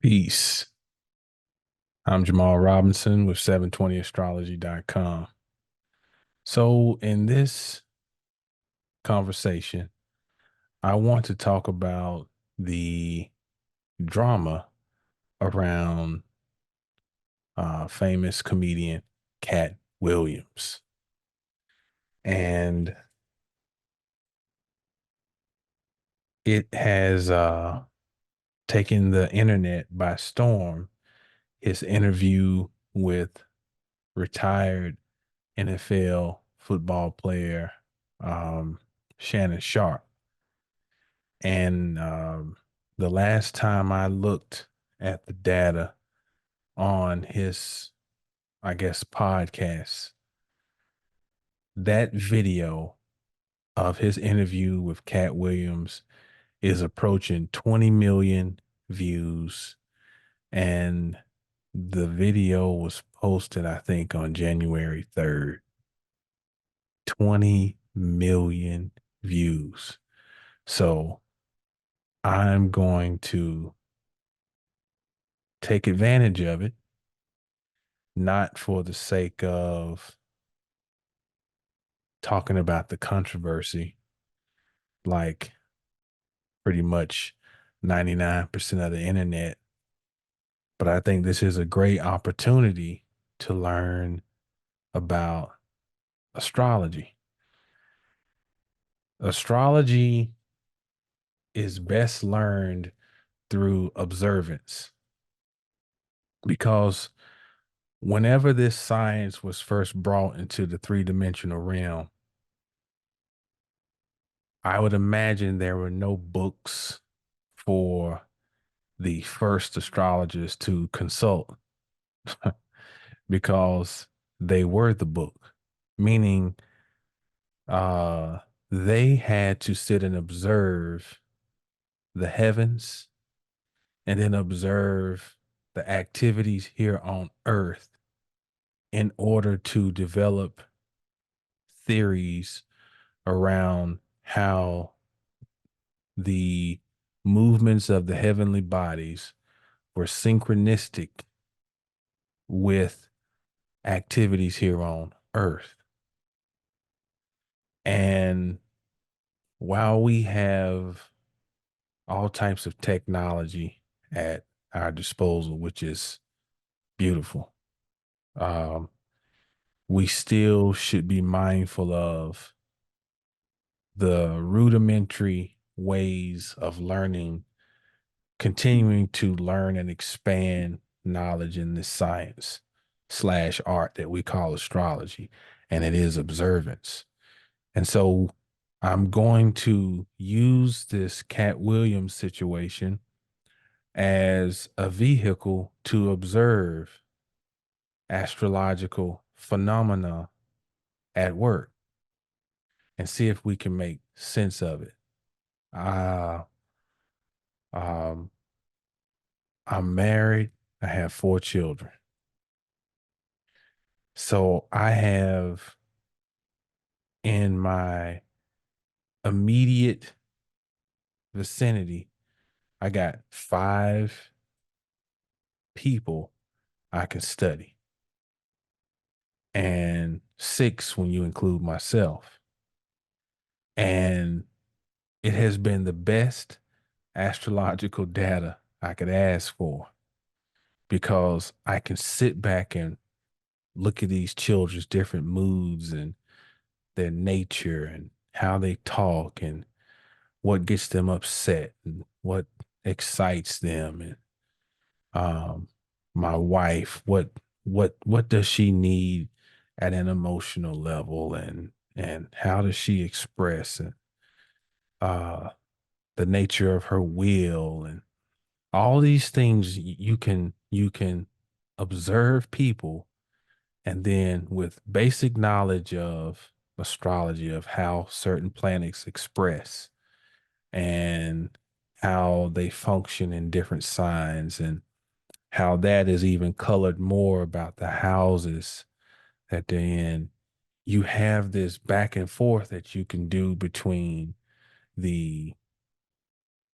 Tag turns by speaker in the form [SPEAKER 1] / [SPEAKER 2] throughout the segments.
[SPEAKER 1] Peace. I'm Jamal Robinson with 720astrology.com. So, in this conversation, I want to talk about the drama around famous comedian Katt Williams. And it has taken the internet by storm. His interview with retired NFL football player Shannon Sharpe. And the last time I looked at the data on his, I guess, podcast, that video of his interview with Katt Williams is approaching 20 million views. And the video was posted, I think, on January 3rd. 20 million views. So I'm going to take advantage of it, not for the sake of talking about the controversy, like pretty much 99% of the internet, but I think this is a great opportunity to learn about astrology. Astrology is best learned through observance because whenever this science was first brought into the three-dimensional realm, I would imagine there were no books for the first astrologers to consult because they were the book, meaning uh, they had to sit and observe the heavens and then observe the activities here on earth in order to develop theories around how the movements of the heavenly bodies were synchronistic with activities here on earth. And while we have all types of technology at our disposal, which is beautiful, um, we still should be mindful of the rudimentary ways of learning, continuing to learn and expand knowledge in this science slash art that we call astrology, and it is observance. And so I'm going to use this Katt Williams situation as a vehicle to observe astrological phenomena at work and see if we can make sense of it. Uh, um, I'm married. I have 4 children. So I have in my immediate vicinity, I got 5 people I can study, and 6 when you include myself. And it has been the best astrological data I could ask for because I can sit back and look at these children's different moods and their nature and how they talk and what gets them upset and what excites them, and my wife, what does she need at an emotional level, and how does she express, and uh the nature of her will, and all these things. You can observe people, and then with basic knowledge of astrology, of how certain planets express and how they function in different signs, and how that is even colored more about the houses that they're in. You have this back and forth that you can do between the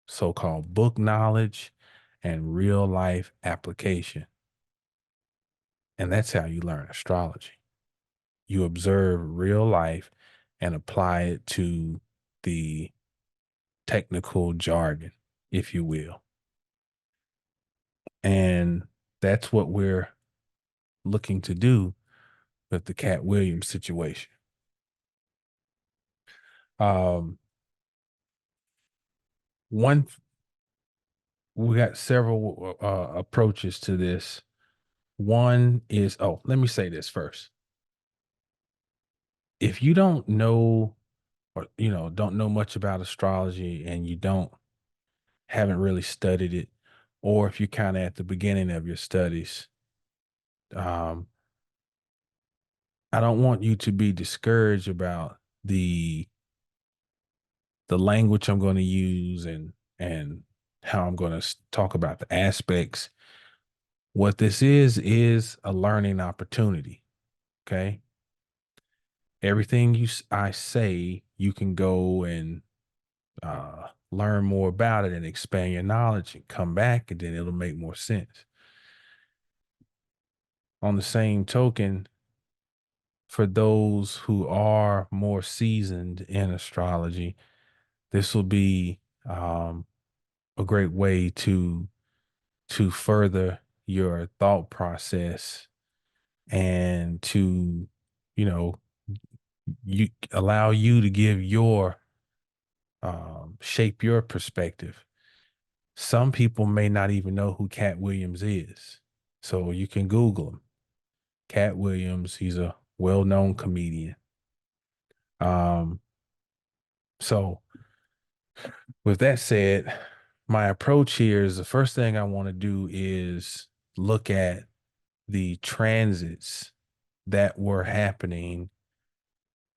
[SPEAKER 1] so-called book knowledge and real life application. And that's how you learn astrology. You observe real life and apply it to the technical jargon, if you will. And that's what we're looking to do with the Katt Williams situation. Um, one, we got several approaches to this. One is, oh, let me say this first. If you don't know, or don't know much about astrology, and you don't haven't really studied it, or if you're kind of at the beginning of your studies, um, I don't want you to be discouraged about the language I'm going to use, and how I'm going to talk about the aspects. What this is a learning opportunity. Okay. Everything I say, you can go and learn more about it and expand your knowledge and come back, and then it'll make more sense. On the same token, for those who are more seasoned in astrology, this will be a great way to further your thought process, and to, you know, you allow you to give your shape your perspective. Some people may not even know who Katt Williams is, so you can Google him. Katt Williams, he's a well-known comedian. Um, so with that said, my approach here is, the first thing I want to do is look at the transits that were happening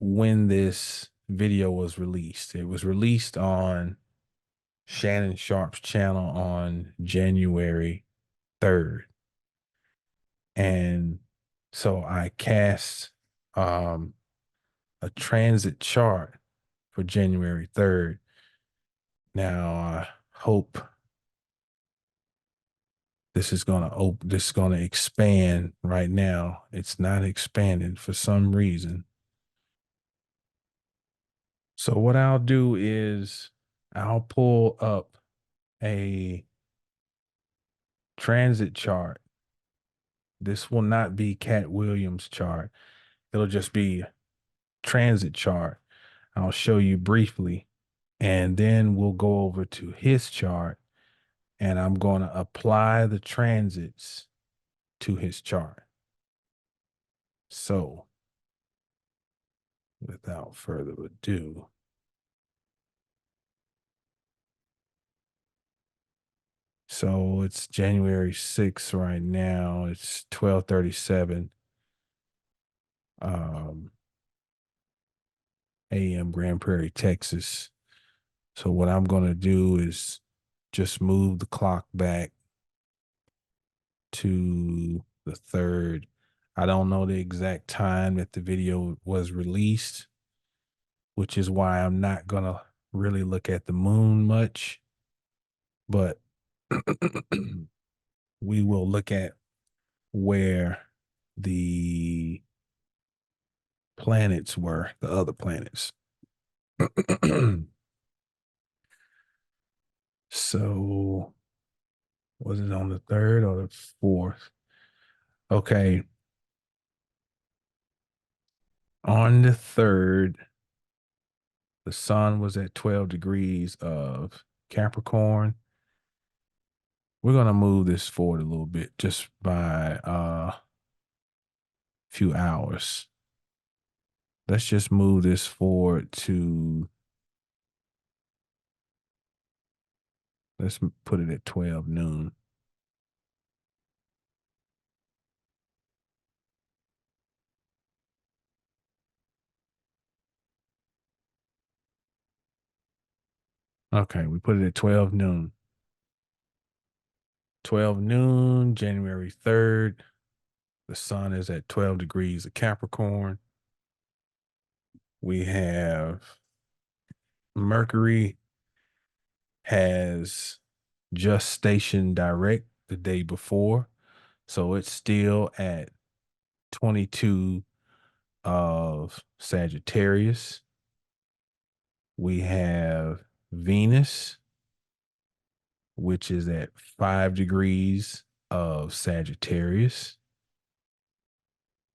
[SPEAKER 1] when this video was released. It was released on Shannon Sharpe's channel on January 3rd. And so I cast a transit chart for January 3rd. Now I hope this is gonna expand. Right now it's not expanding for some reason. So what I'll do is I'll pull up a transit chart. This will not be Katt Williams' chart. It'll just be transit chart. I'll show you briefly, and then we'll go over to his chart, and I'm going to apply the transits to his chart. So, without further ado, so it's January 6th right now. It's 12:37 a.m. Grand Prairie, Texas. So what I'm going to do is just move the clock back to the 3rd. I don't know the exact time that the video was released, which is why I'm not going to really look at the moon much, but we will look at where the planets were, the other planets. So was it on the 3rd or the 4th? Okay. On the 3rd, the sun was at 12 degrees of Capricorn. We're going to move this forward a little bit, just by a few hours. Let's just move this forward to, let's put it at 12 noon. Okay, we put it at 12 noon. 12 noon, January 3rd. The sun is at 12 degrees of Capricorn. We have Mercury has just stationed direct the day before. So it's still at 22 of Sagittarius. We have Venus, which is at 5 degrees of Sagittarius.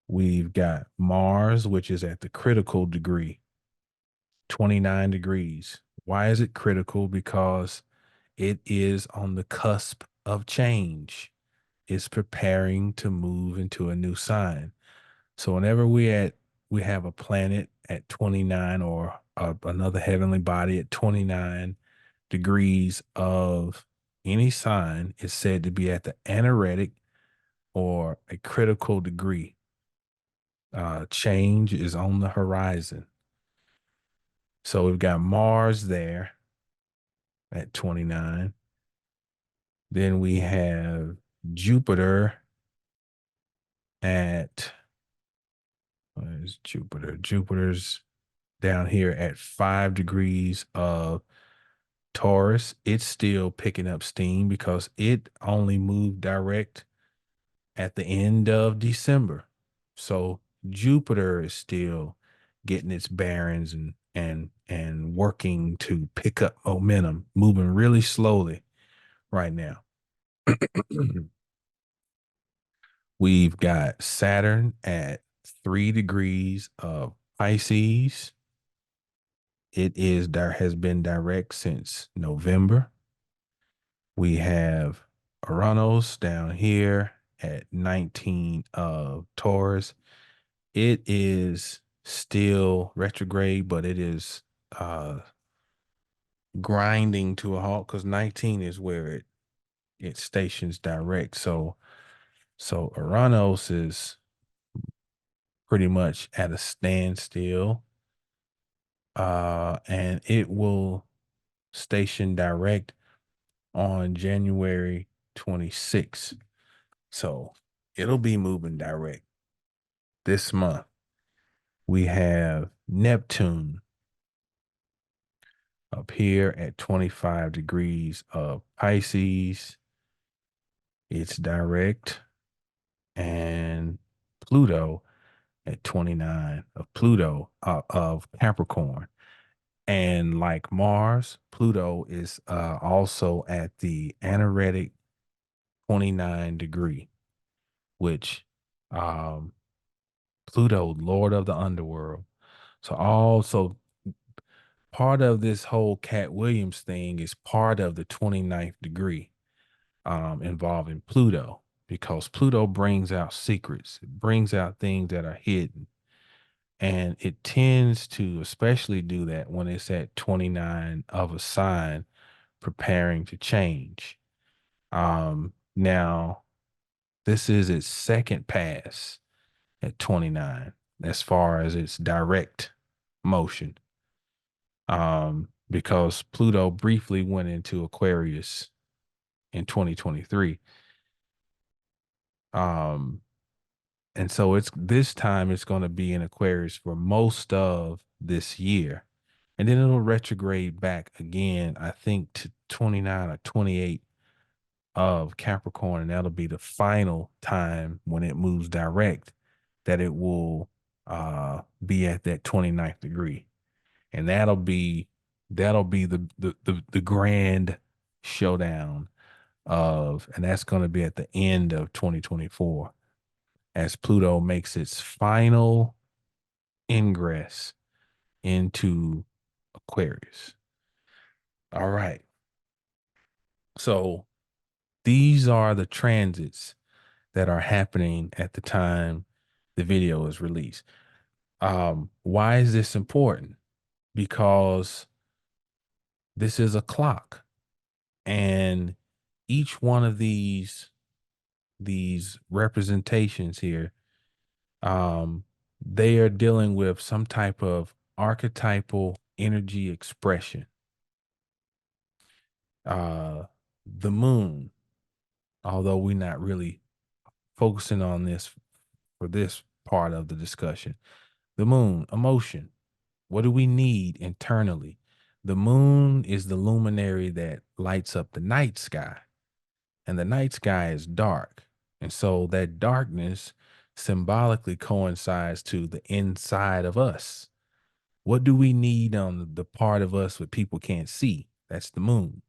[SPEAKER 1] We've got Mars, which is at the critical degree, 29 degrees. Why is it critical? Because it is on the cusp of change. It's preparing to move into a new sign. So whenever we have a planet at 29 or another heavenly body at 29 degrees of any sign is said to be at the anaretic or a critical degree. Change is on the horizon. So we've got Mars there at 29. Then we have Jupiter at, where's Jupiter? Jupiter's down here at 5 degrees of Taurus. It's still picking up steam because it only moved direct at the end of December. So Jupiter is still getting its bearings and working to pick up momentum, moving really slowly right now. We've got Saturn at 3 degrees of Pisces. It is there has been direct since November. We have Uranus down here at 19 of Taurus. It is still retrograde, but it is grinding to a halt because 19 is where it stations direct. So Uranus is pretty much at a standstill. And it will station direct on January 26th. So it'll be moving direct this month. We have Neptune up here at 25 degrees of Pisces. It's direct. And Pluto at 29 of Pluto of Capricorn. And like Mars, Pluto is also at the anaretic 29 degree, which um, Pluto, Lord of the underworld. So also part of this whole Katt Williams thing is part of the 29th degree involving Pluto, because Pluto brings out secrets. It brings out things that are hidden. And it tends to especially do that when it's at 29 of a sign preparing to change. Now, this is its second pass at 29 as far as its direct motion. Because Pluto briefly went into Aquarius in 2023. And so it's this time it's going to be in Aquarius for most of this year. And then it'll retrograde back again, I think, to 29 or 28 of Capricorn. And that'll be the final time when it moves direct that it will be at that 29th degree. And that'll be the grand showdown and that's going to be at the end of 2024 as Pluto makes its final ingress into Aquarius. All right. So these are the transits that are happening at the time the video is released. Why is this important? Because this is a clock, and each one of these representations here, they are dealing with some type of archetypal energy expression. The moon, although we're not really focusing on this for this part of the discussion, the moon, emotion. What do we need internally? The moon is the luminary that lights up the night sky, and the night sky is dark. And so that darkness symbolically coincides to the inside of us. What do we need on the part of us that people can't see? That's the moon.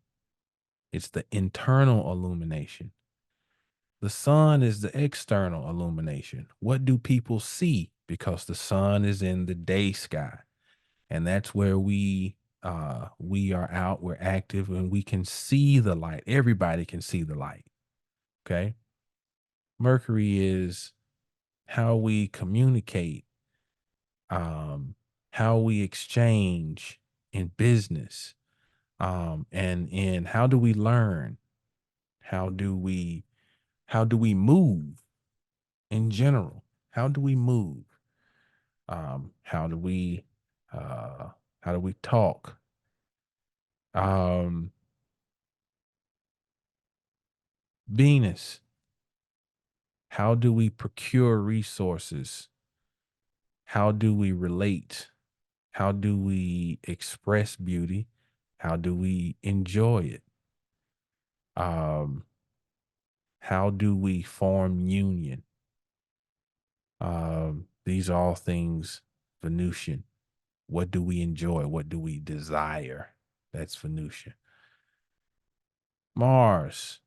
[SPEAKER 1] It's the internal illumination. The sun is the external illumination. What do people see? Because the sun is in the day sky. And that's where we are out, we're active, and we can see the light. Everybody can see the light. Okay. Mercury is how we communicate, um, how we exchange in business, and in how do we learn? How do we how do we move in general? How do we move? Um, how do we uh, how do we talk? Um, Venus, how do we procure resources? How do we relate? How do we express beauty? How do we enjoy it? Um, how do we form union? These are all things Venusian. What do we enjoy? What do we desire? That's Venusian. Mars,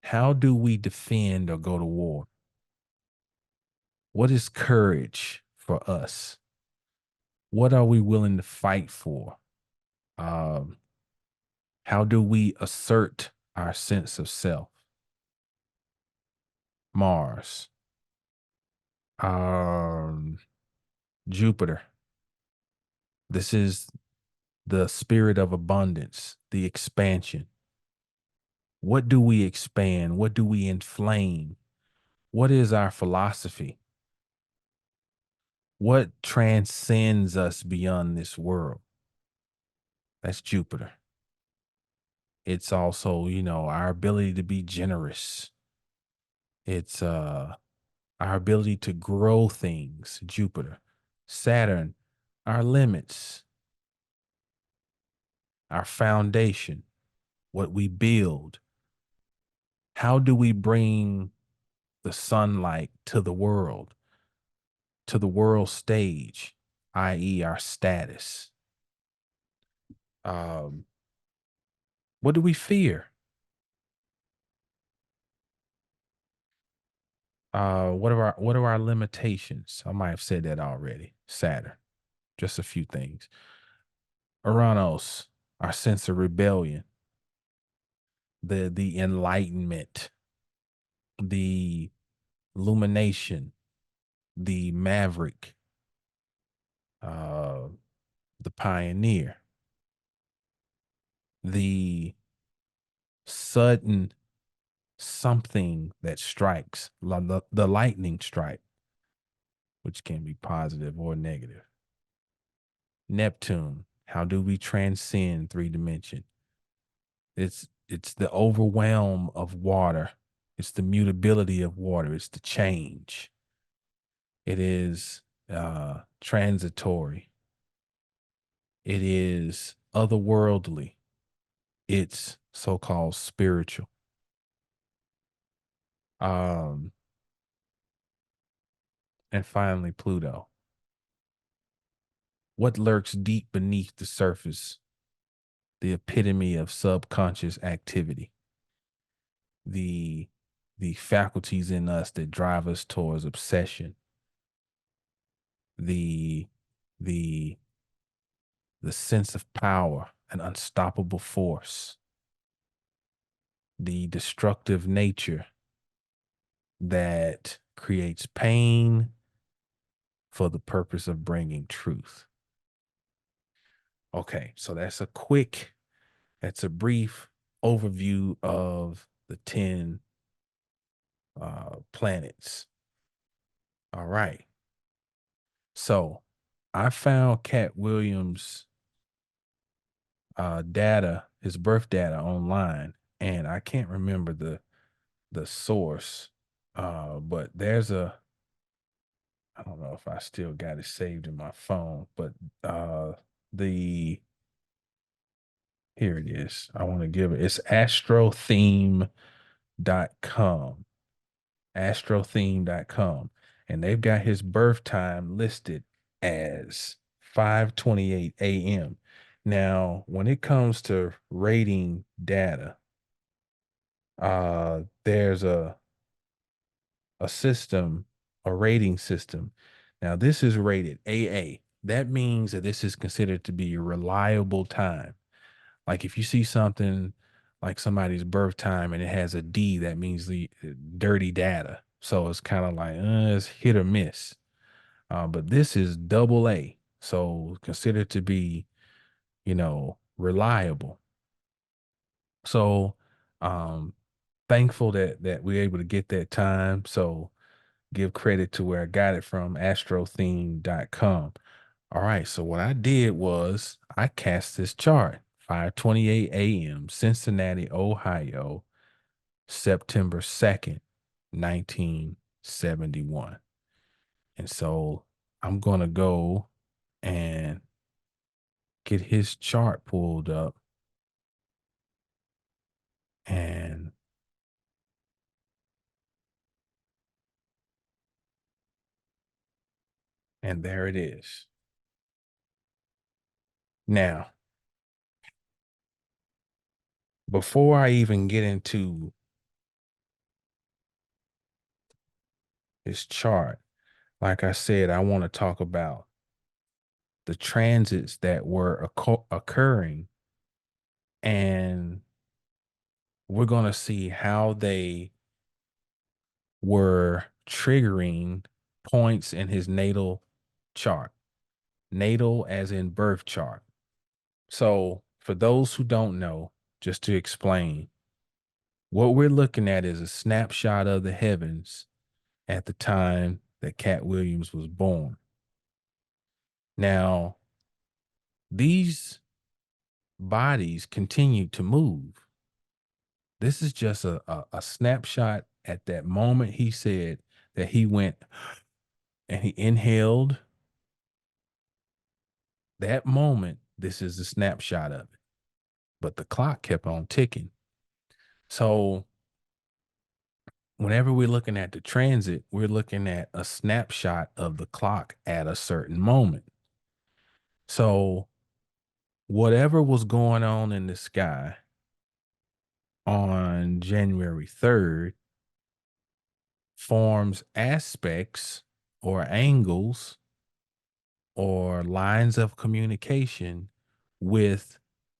[SPEAKER 1] how do we defend or go to war? What is courage for us? What are we willing to fight for? Um, how do we assert our sense of self? Mars. Um, Jupiter. This is the spirit of abundance, the expansion. What do we expand? What do we inflame? What is our philosophy? What transcends us beyond this world? That's Jupiter. It's also, our ability to be generous. It's our ability to grow things, Jupiter. Saturn, our limits, our foundation, what we build. How do we bring the sunlight to the world stage, i.e., our status? Um, what do we fear? What are our limitations? I might have said that already. Saturn, just a few things. Uranus, our sense of rebellion, the enlightenment, the illumination, the maverick, uh, the pioneer, the sudden something that strikes, the lightning strike, which can be positive or negative. Neptune, how do we transcend three dimension? It's the overwhelm of water. It's the mutability of water. It's the change. It is transitory. It is otherworldly. It's so-called spiritual. Um, and finally, Pluto. What lurks deep beneath the surface? The epitome of subconscious activity. The the faculties in us that drive us towards obsession. The the the sense of power, an unstoppable force. The destructive nature that creates pain for the purpose of bringing truth. Okay, so that's a brief overview of the 10 planets. All right. So I found Katt Williams data, his birth data online, and I can't remember the source. But I don't know if I still got it saved in my phone, but uh the here it is. I want to give it. It's astrotheme.com. Astrotheme.com. And they've got his birth time listed as 5:28 a.m. Now, when it comes to rating data, there's a system, a rating system. Now, this is rated AA. That means that this is considered to be a reliable time. Like if you see something like somebody's birth time and it has a D, that means the dirty data. So it's kind of like it's hit or miss. But this is double A, so considered to be, reliable. So, thankful that we're able to get that time. So give credit to where I got it from, astrotheme.com. All right. So what I did was I cast this chart, 5:28 a.m., Cincinnati, Ohio, September 2nd, 1971. And so I'm going to go and get his chart pulled up, and there it is. Now, before I even get into his chart, like I said, I want to talk about the transits that were occurring, and we're going to see how they were triggering points in his natal chart. Natal as in birth chart. So, for those who don't know, just to explain, what we're looking at is a snapshot of the heavens at the time that Katt Williams was born. Now, these bodies continue to move. This is just a snapshot at that moment he said that he went and he inhaled. That moment, this is a snapshot of it. But the clock kept on ticking. So whenever we're looking at the transit, we're looking at a snapshot of the clock at a certain moment. So whatever was going on in the sky on January 3rd forms aspects or angles or lines of communication with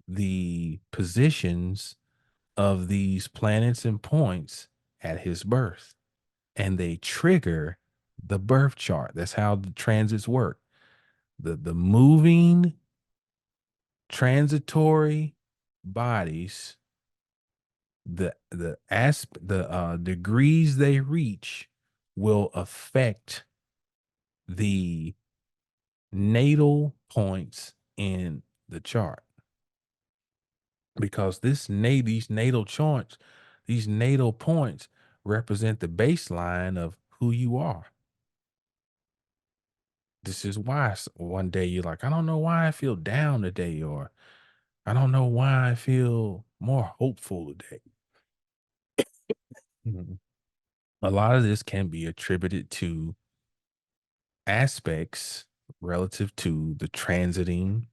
[SPEAKER 1] the positions of these planets and points at his birth. And they trigger the birth chart. That's how the transits work. The moving transitory bodies, the degrees they reach will affect the natal points in the chart, because these natal charts, these natal points represent the baseline of who you are. This is why one day you're like, I don't know why I feel down today, or I don't know why I feel more hopeful today. Mhm. A lot of this can be attributed to aspects relative to the transiting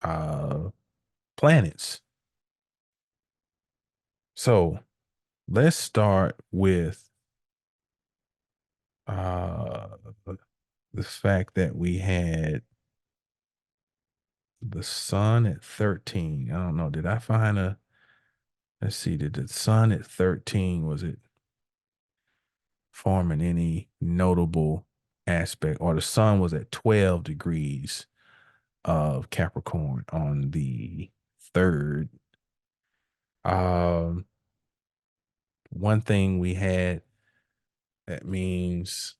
[SPEAKER 1] uh, planets. So let's start with uh, the fact that we had the sun at 13. I don't know. Did I find let's see, did the sun at 13, was it forming any notable aspect? Or the sun was at 12 degrees of Capricorn on the 3rd. Um, one thing we had that means,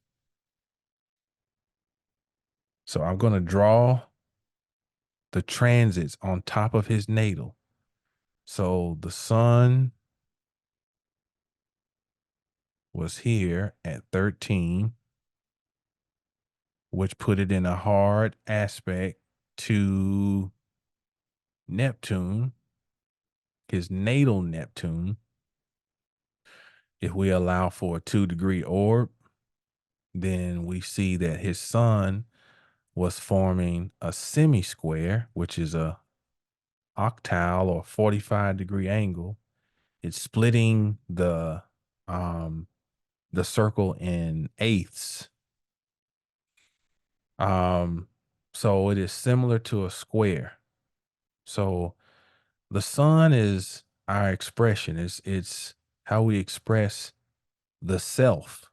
[SPEAKER 1] so I'm going to draw the transits on top of his natal. So the sun was here at 13, which put it in a hard aspect to Neptune, his natal Neptune, if we allow for a 2-degree orb, then we see that his sun was forming a semi-square, which is a octile or 45-degree angle. It's splitting um the circle in eighths. Um so it is similar to a square. So the sun is our expression. It's how we express the self.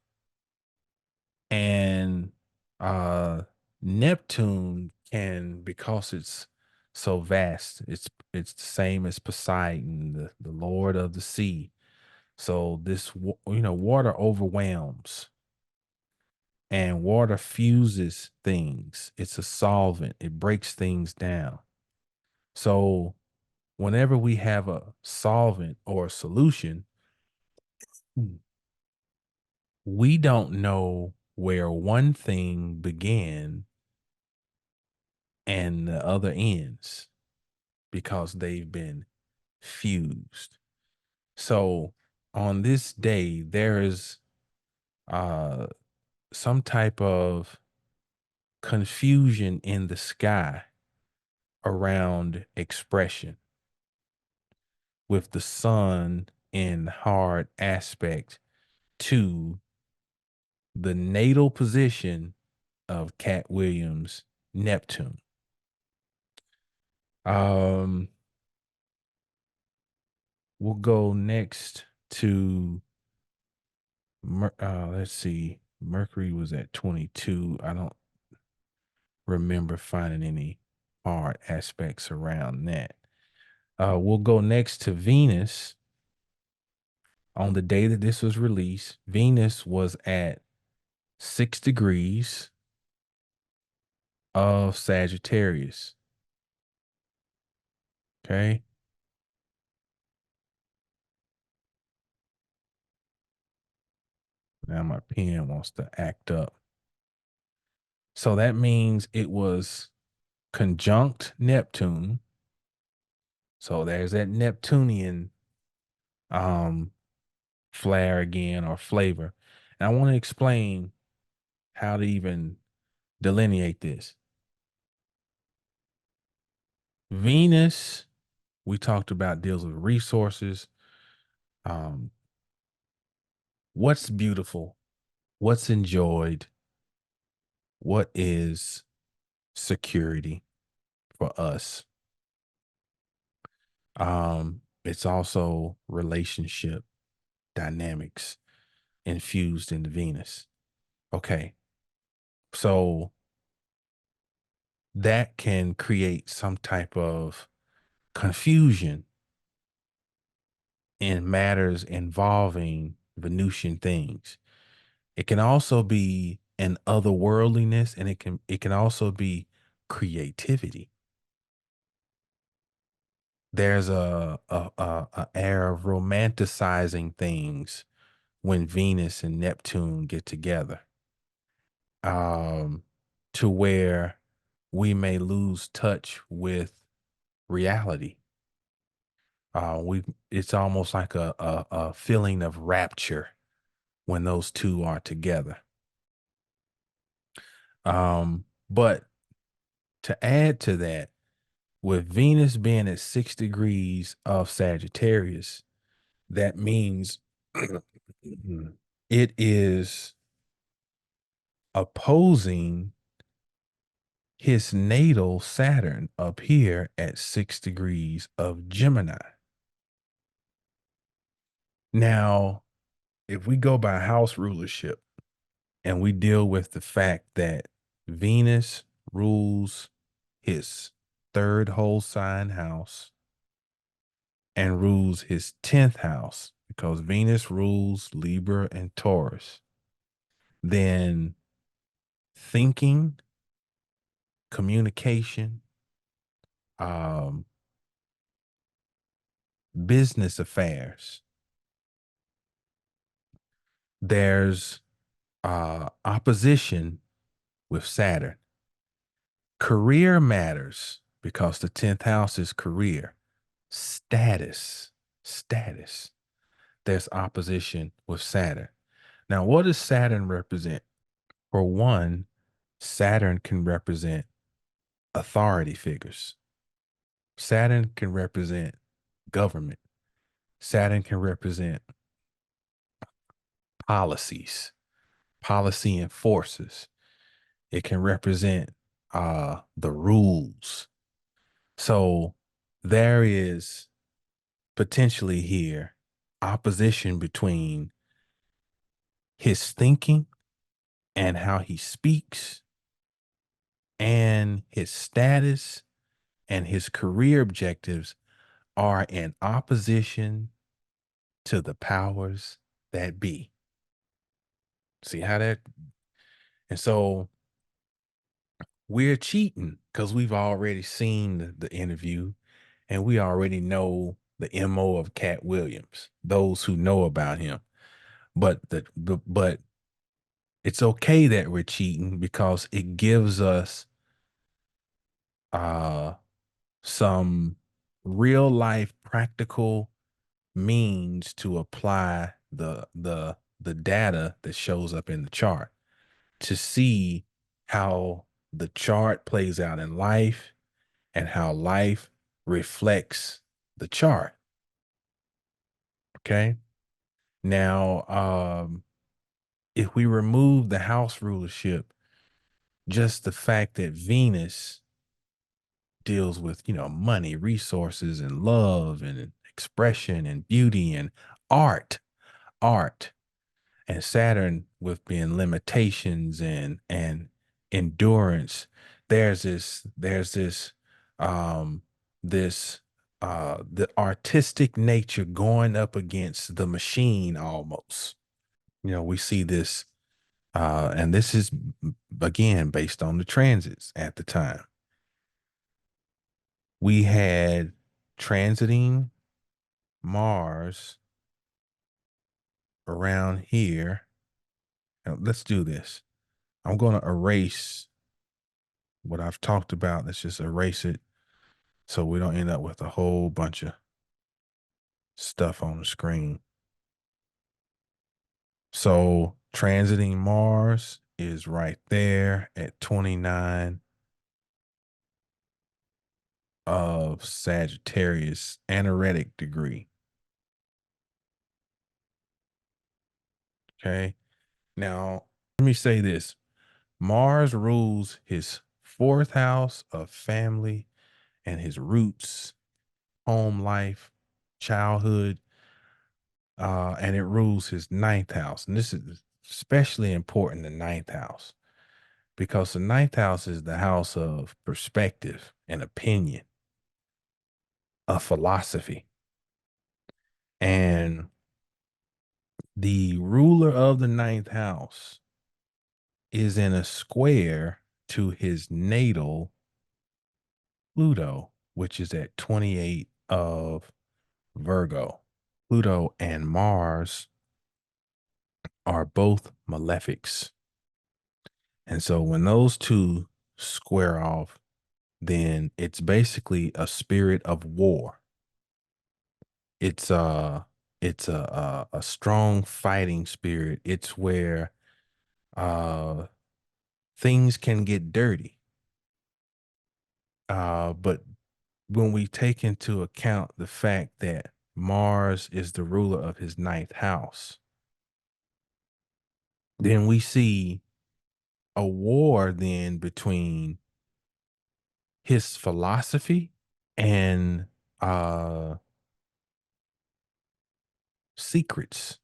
[SPEAKER 1] And uh Neptune can, because it's so vast, it's the same as Poseidon, the lord of the sea. So water overwhelms, and water fuses things. It's a solvent. It breaks things down. So whenever we have a solvent or a solution, we don't know where one thing began and the other ends because they've been fused. So on this day, there is uh, some type of confusion in the sky around expression, with the sun in hard aspect to the natal position of Katt Williams' Neptune. Um, we'll go next to let's see. Mercury was at 22. I don't remember finding any hard aspects around that. We'll go next to Venus. On the day that this was released, Venus was at 6 degrees of Sagittarius. Okay. Now my pen wants to act up. So that means it was conjunct Neptune. So there's that Neptunian um flare again, or flavor. And I want to explain how to even delineate this. Venus, we talked about, deals with resources. Um, what's beautiful, what's enjoyed, what is security for us. It's also relationship dynamics infused into Venus. Okay. So that can create some type of confusion in matters involving Venusian things. It can also be an otherworldliness, and it can also be creativity. There's a air of romanticizing things when Venus and Neptune get together, um, to where we may lose touch with reality. We It's almost like a feeling of rapture when those two are together. But to add to that, with Venus being at 6 degrees of Sagittarius, that means it is opposing his natal Saturn up here at 6 degrees of Gemini. Now, if we go by house rulership and we deal with the fact that Venus rules his third whole sign house and rules his 10th house, because Venus rules Libra and Taurus, then thinking, communication, um, business affairs, there's opposition with Saturn. Career matters because the 10th house is career. Status, status. There's opposition with Saturn. Now, what does Saturn represent? For one, Saturn can represent authority figures. Saturn can represent government. Saturn can represent policies, policy enforcers. It can represent the rules. So there is potentially here opposition between his thinking and how he speaks and his status and his career objectives are in opposition to the powers that be. See how that? And so we're cheating because we've already seen the interview and we already know the MO of Katt Williams, those who know about him. But it's okay that we're cheating because it gives us uh some real life practical means to apply the data that shows up in the chart to see how the chart plays out in life and how life reflects the chart. Okay. Now, if we remove the house rulership, just the fact that Venus deals with, money, resources, and love and expression and beauty and art, and Saturn with being limitations and endurance. There's um this the artistic nature going up against the machine almost. We see this and this is again based on the transits at the time. We had transiting Mars around here. Now, let's do this. I'm going to erase what I've talked about. Let's just erase it so we don't end up with a whole bunch of stuff on the screen. So transiting Mars is right there at 29 of Sagittarius, anaretic degree. Okay. Now, let me say this. Mars rules his fourth house of family and his roots, home life, childhood, and it rules his ninth house. And this is especially important, the ninth house, because the ninth house is the house of perspective and opinion, of philosophy. And the ruler of the ninth house is in a square to his natal Pluto, which is at 28 of Virgo. Pluto and Mars are both malefics. And so when those two square off, then it's basically a spirit of war. It's a strong fighting spirit. It's where uh things can get dirty. But when we take into account the fact that Mars is the ruler of his ninth house, then we see a war then between his philosophy and secrets,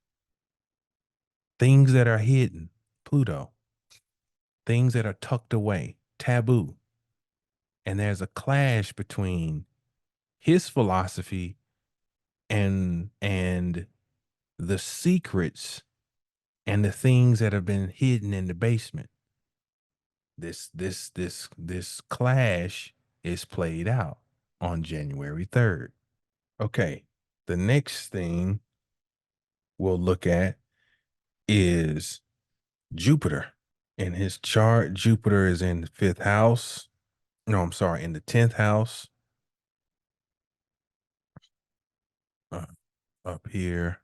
[SPEAKER 1] things that are hidden, Pluto, things that are tucked away, taboo. And there's a clash between his philosophy and the secrets and the things that have been hidden in the basement. This clash is played out on January 3rd. Okay. The next thing we'll look at is Jupiter. In his chart, Jupiter is in the fifth house. No, I'm sorry, in the 10th house, uh, up here,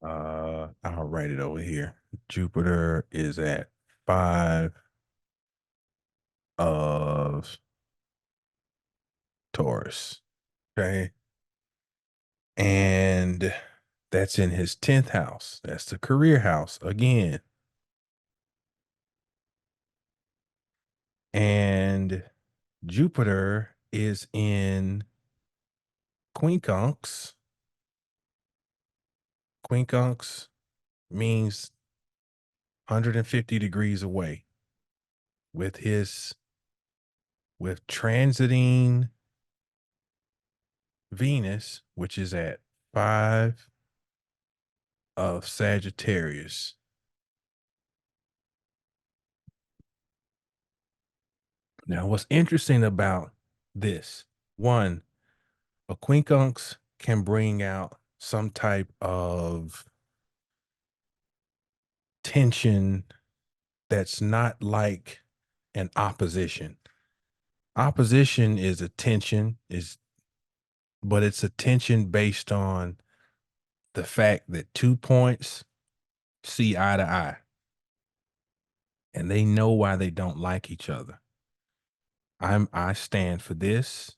[SPEAKER 1] I'll write it over here. Jupiter is at 5 of Taurus. Okay. And that's in his 10th house. That's the career house again. And Jupiter is in quincunx. Quincunx means 150 degrees away with transiting Venus, which is at 5 of Sagittarius. Now, what's interesting about this, one, a quincunx can bring out some type of tension that's not like an opposition. Opposition is a tension, but it's a tension based on the fact that 2 points see eye to eye and they know why they don't like each other. I stand for this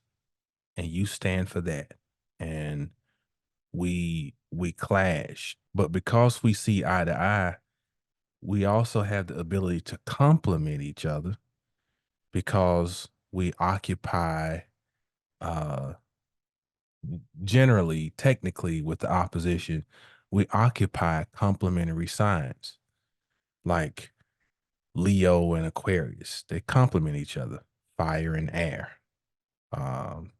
[SPEAKER 1] and you stand for that. And we clash. But because we see eye to eye, we also have the ability to complement each other because we occupy uh generally, technically with the opposition, we occupy complementary signs like Leo and Aquarius. They complement each other, fire and air. Um,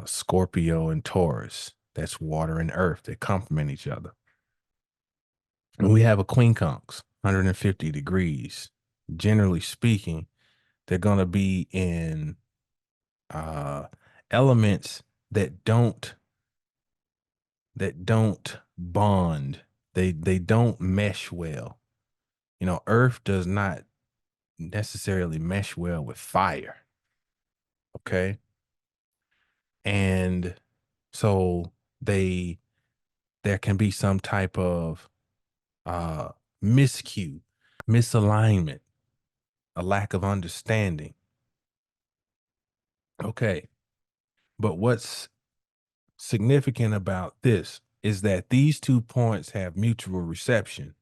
[SPEAKER 1] Scorpio and Taurus, that's water and earth. They complement each other. And we have a quincunx, 150 degrees. Generally speaking, they're going to be in uh, elements that don't bond. They don't mesh well. Earth does not necessarily mesh well with fire. Okay. And so they there can be some type of uh miscue, misalignment, a lack of understanding. Okay. But what's significant about this is that these 2 points have mutual reception.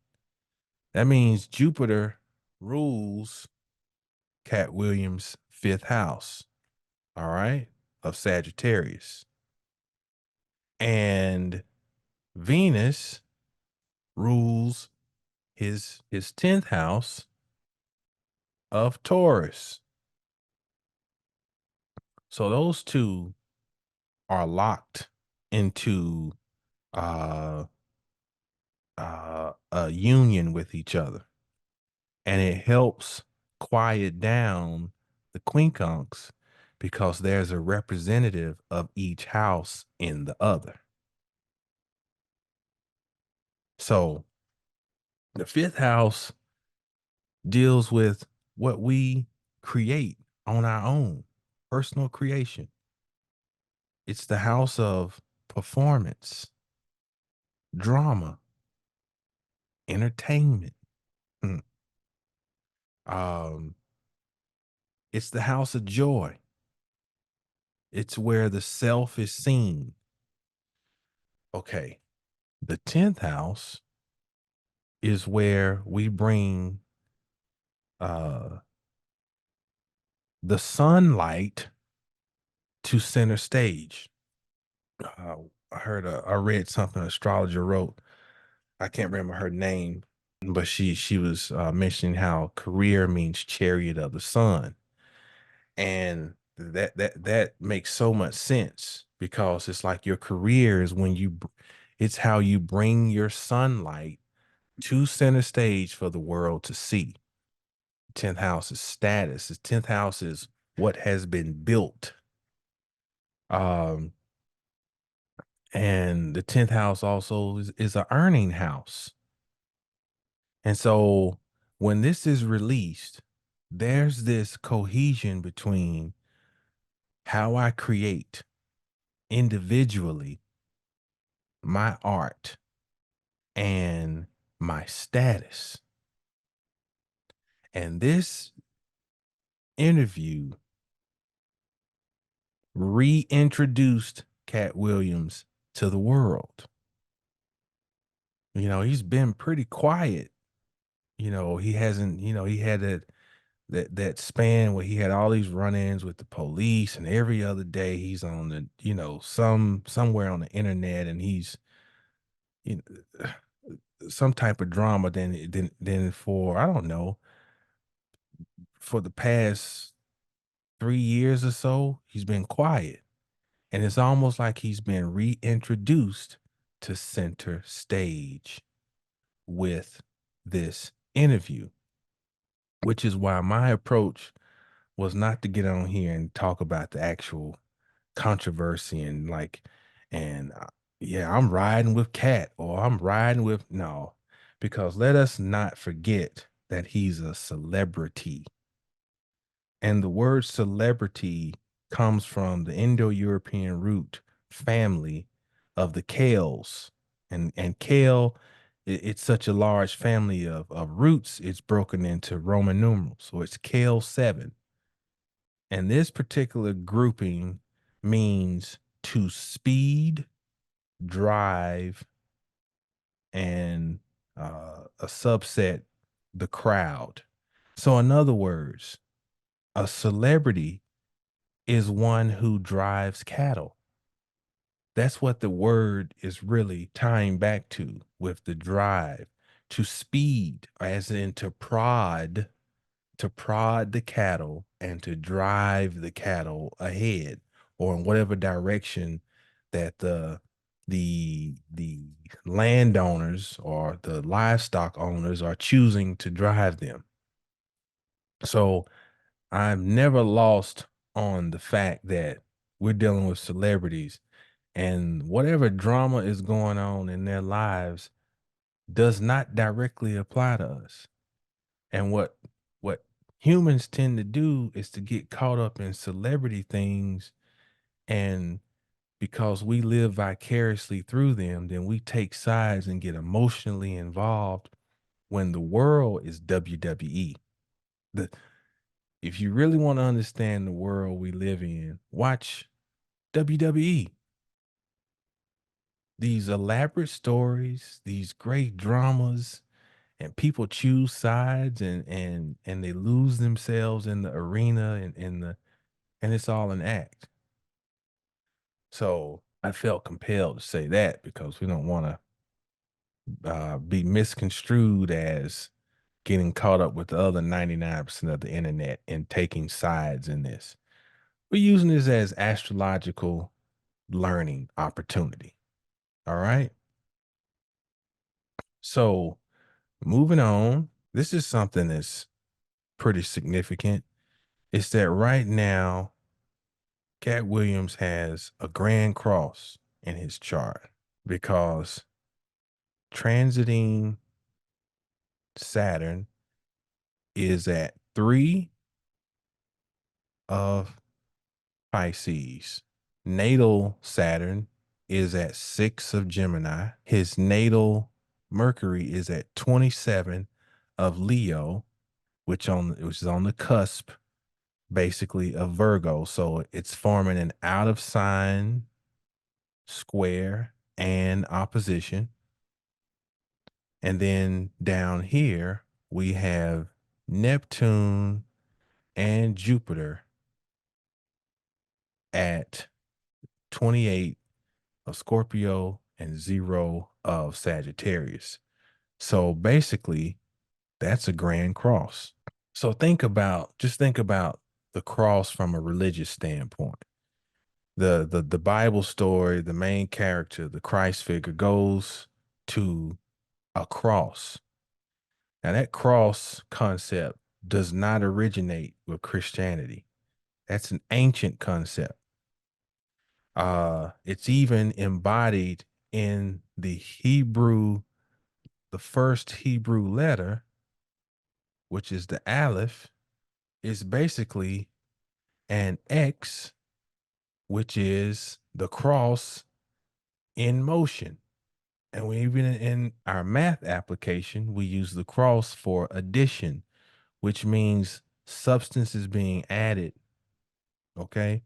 [SPEAKER 1] That means Jupiter rules Katt Williams' fifth house, all right, of Sagittarius. And Venus rules his 10th house of Taurus. So those two are locked into uh a union with each other. And it helps quiet down the quincunx because there's a representative of each house in the other. So the fifth house deals with what we create on our own, personal creation. It's the house of performance, drama, entertainment. Mm. Um, it's the house of joy. It's where the self is seen. Okay. The 10th house is where we bring uh the sunlight to center stage. Uh, I read something an astrologer wrote. I can't remember her name, but she was mentioning how career means chariot of the sun, and that makes so much sense because it's like your career is it's how you bring your sunlight to center stage for the world to see. 10th house is status. The 10th house is what has been built. Um, and the 10th house also is a earning house. And so when this is released, there's this cohesion between how I create individually my art and my status. And this interview reintroduced Katt Williams to the world. You know, he's been pretty quiet. You know, he hasn't, you know, he had that span where he had all these run-ins with the police, and every other day he's on the, you know, somewhere on the internet, and he's, you know, some type of drama. Then for, I don't know, for the past 3 years or so, he's been quiet. And it's almost like he's been reintroduced to center stage with this interview, which is why my approach was not to get on here and talk about the actual controversy and like, and yeah, I'm riding with Cat or I'm riding with, no, because let us not forget that he's a celebrity. And the word celebrity comes from the Indo-European root family of the Kales. And Kale, it's such a large family of roots, it's broken into Roman numerals. So it's Kale 7. And this particular grouping means to speed, drive, and a subset, the crowd. So, in other words, a celebrity is one who drives cattle. That's what the word is really tying back to with the drive, to speed, as in to prod the cattle and to drive the cattle ahead or in whatever direction that the landowners or the livestock owners are choosing to drive them. So I'm never lost on the fact that we're dealing with celebrities, and whatever drama is going on in their lives does not directly apply to us. And what humans tend to do is to get caught up in celebrity things, and because we live vicariously through them, then we take sides and get emotionally involved when the world is WWE. The If you really want to understand the world we live in, watch WWE. These elaborate stories, these great dramas, and people choose sides and they lose themselves in the arena and in the and it's all an act. So I felt compelled to say that because we don't want to be misconstrued as getting caught up with the other 99% of the internet and taking sides in this. We're using this as astrological learning opportunity. All right. So moving on, this is something that's pretty significant. It's that right now, Katt Williams has a grand cross in his chart because transiting Saturn is at 3 of Pisces. Natal Saturn is at 6 of Gemini. His natal Mercury is at 27 of Leo, which is on the cusp basically of Virgo. So it's forming an out of sign square and opposition. And then down here we have Neptune and Jupiter at 28 of Scorpio and 0 of Sagittarius. So basically, that's a grand cross. So think about the cross from a religious standpoint. The Bible story, the main character, the Christ figure goes to a cross. Now that cross concept does not originate with Christianity. That's an ancient concept. It's even embodied in the first Hebrew letter which is the Aleph, is basically an X, which is the cross in motion. And we even in our math application, we use the cross for addition, which means substance is being added. Okay.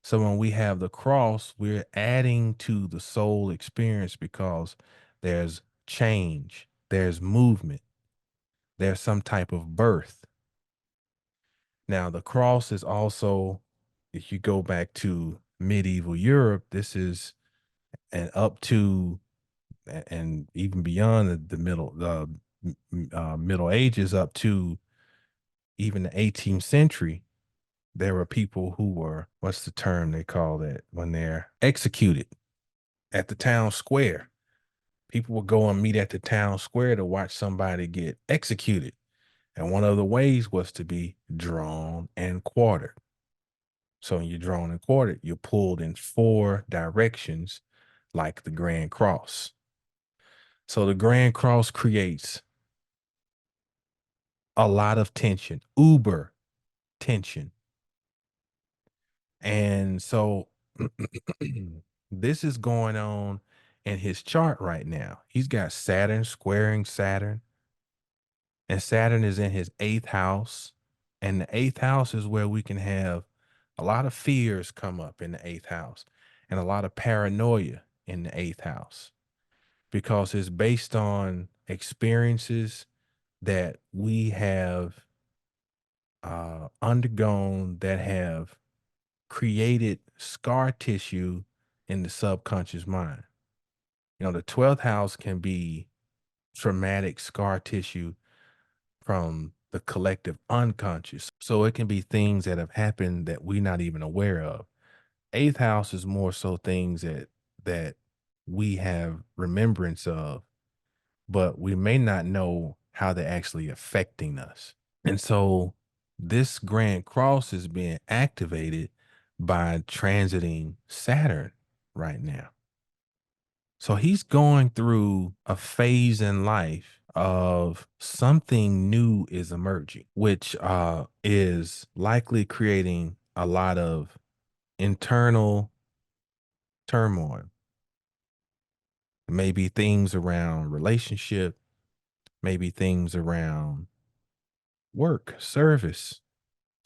[SPEAKER 1] So when we have the cross, we're adding to the soul experience because there's change, there's movement, there's some type of birth. Now, the cross is also, if you go back to medieval Europe, this is and up to and even beyond the Middle Ages up to even the 18th century, there were people who were, what's the term they call that when they're executed at the town square. People would go and meet at the town square to watch somebody get executed. And one of the ways was to be drawn and quartered. So when you're drawn and quartered, you're pulled in four directions like the Grand Cross. So the Grand Cross creates a lot of tension, uber tension. And so this is going on in his chart right now. He's got Saturn squaring Saturn, and Saturn is in his eighth house. And the eighth house is where we can have a lot of fears come up in the eighth house and a lot of paranoia in the eighth house because it's based on experiences that we have undergone that have created scar tissue in the subconscious mind. You know, the 12th house can be traumatic scar tissue from the collective unconscious. So it can be things that have happened that we're not even aware of. Eighth house is more so things that we have remembrance of, but we may not know how they're actually affecting us. And so this grand cross is being activated by transiting Saturn right now. So he's going through a phase in life of something new is emerging, which is likely creating a lot of internal turmoil. Maybe things around relationship, maybe things around work, service,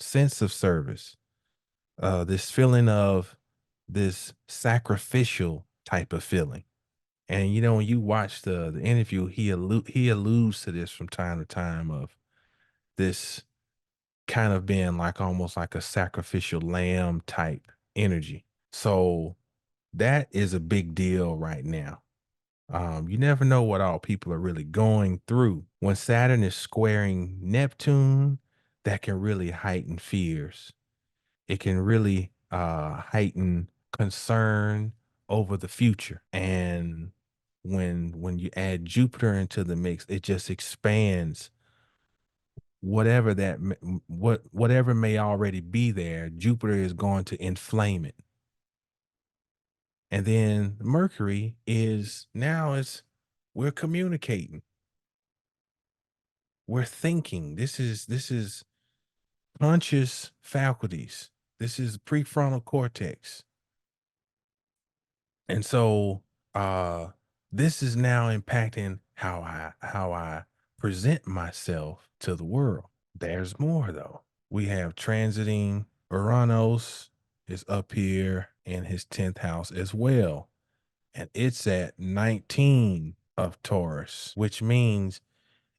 [SPEAKER 1] sense of service, this feeling of this sacrificial type of feeling. And you know, when you watch the interview, he alludes to this from time to time of this kind of being like almost like a sacrificial lamb type energy. So that is a big deal right now. You never know what all people are really going through. When Saturn is squaring Neptune, that can really heighten fears. It can really heighten concern over the future. And when you add Jupiter into the mix, it just expands whatever whatever may already be there. Jupiter is going to inflame it. And then Mercury is now it's we're communicating, we're thinking. This is conscious faculties. This is prefrontal cortex. And so this is now impacting how I present myself to the world. There's more though. We have transiting Uranus is up here in his 10th house as well. And it's at 19 of Taurus, which means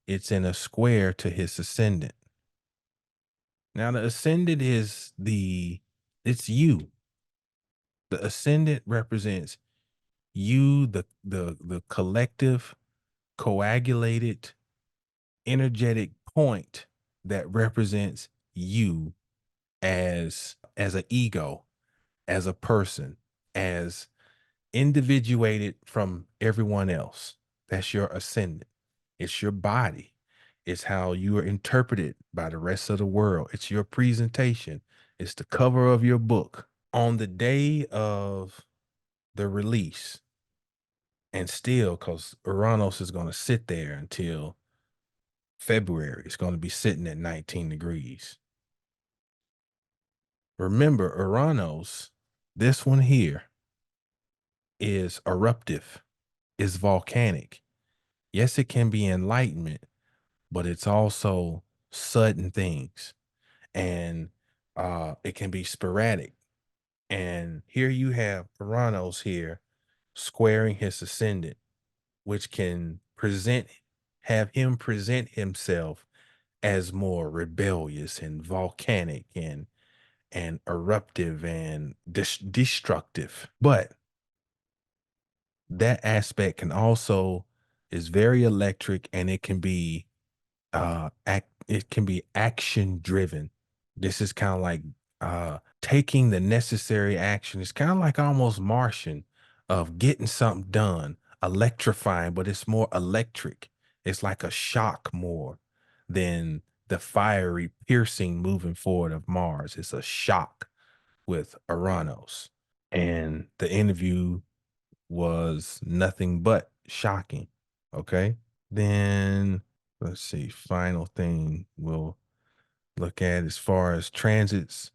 [SPEAKER 1] it's in a square to his ascendant. Now the ascendant is it's you. The ascendant represents you, the collective coagulated energetic point that represents you as an ego, as a person, as individuated from everyone else. That's your ascendant. It's your body. It's how you are interpreted by the rest of the world. It's your presentation. It's the cover of your book. On the day of the release, and still, because Uranus is going to sit there until February, it's going to be sitting at 19 degrees. Remember, Uranus, this one here, is eruptive, is volcanic. Yes, it can be enlightenment, but it's also sudden things. And it can be sporadic. And here you have Uranus here squaring his ascendant, which can have him present himself as more rebellious and volcanic and eruptive and destructive. But that aspect can also is very electric, and it can be it can be action driven. This is kind of like taking the necessary action. It's kind of like almost Martian of getting something done, electrifying, but it's more electric. It's like a shock more than the fiery piercing moving forward of Mars. It's a shock with Uranus. And the interview was nothing but shocking. Okay. Then let's see, final thing we'll look at as far as transits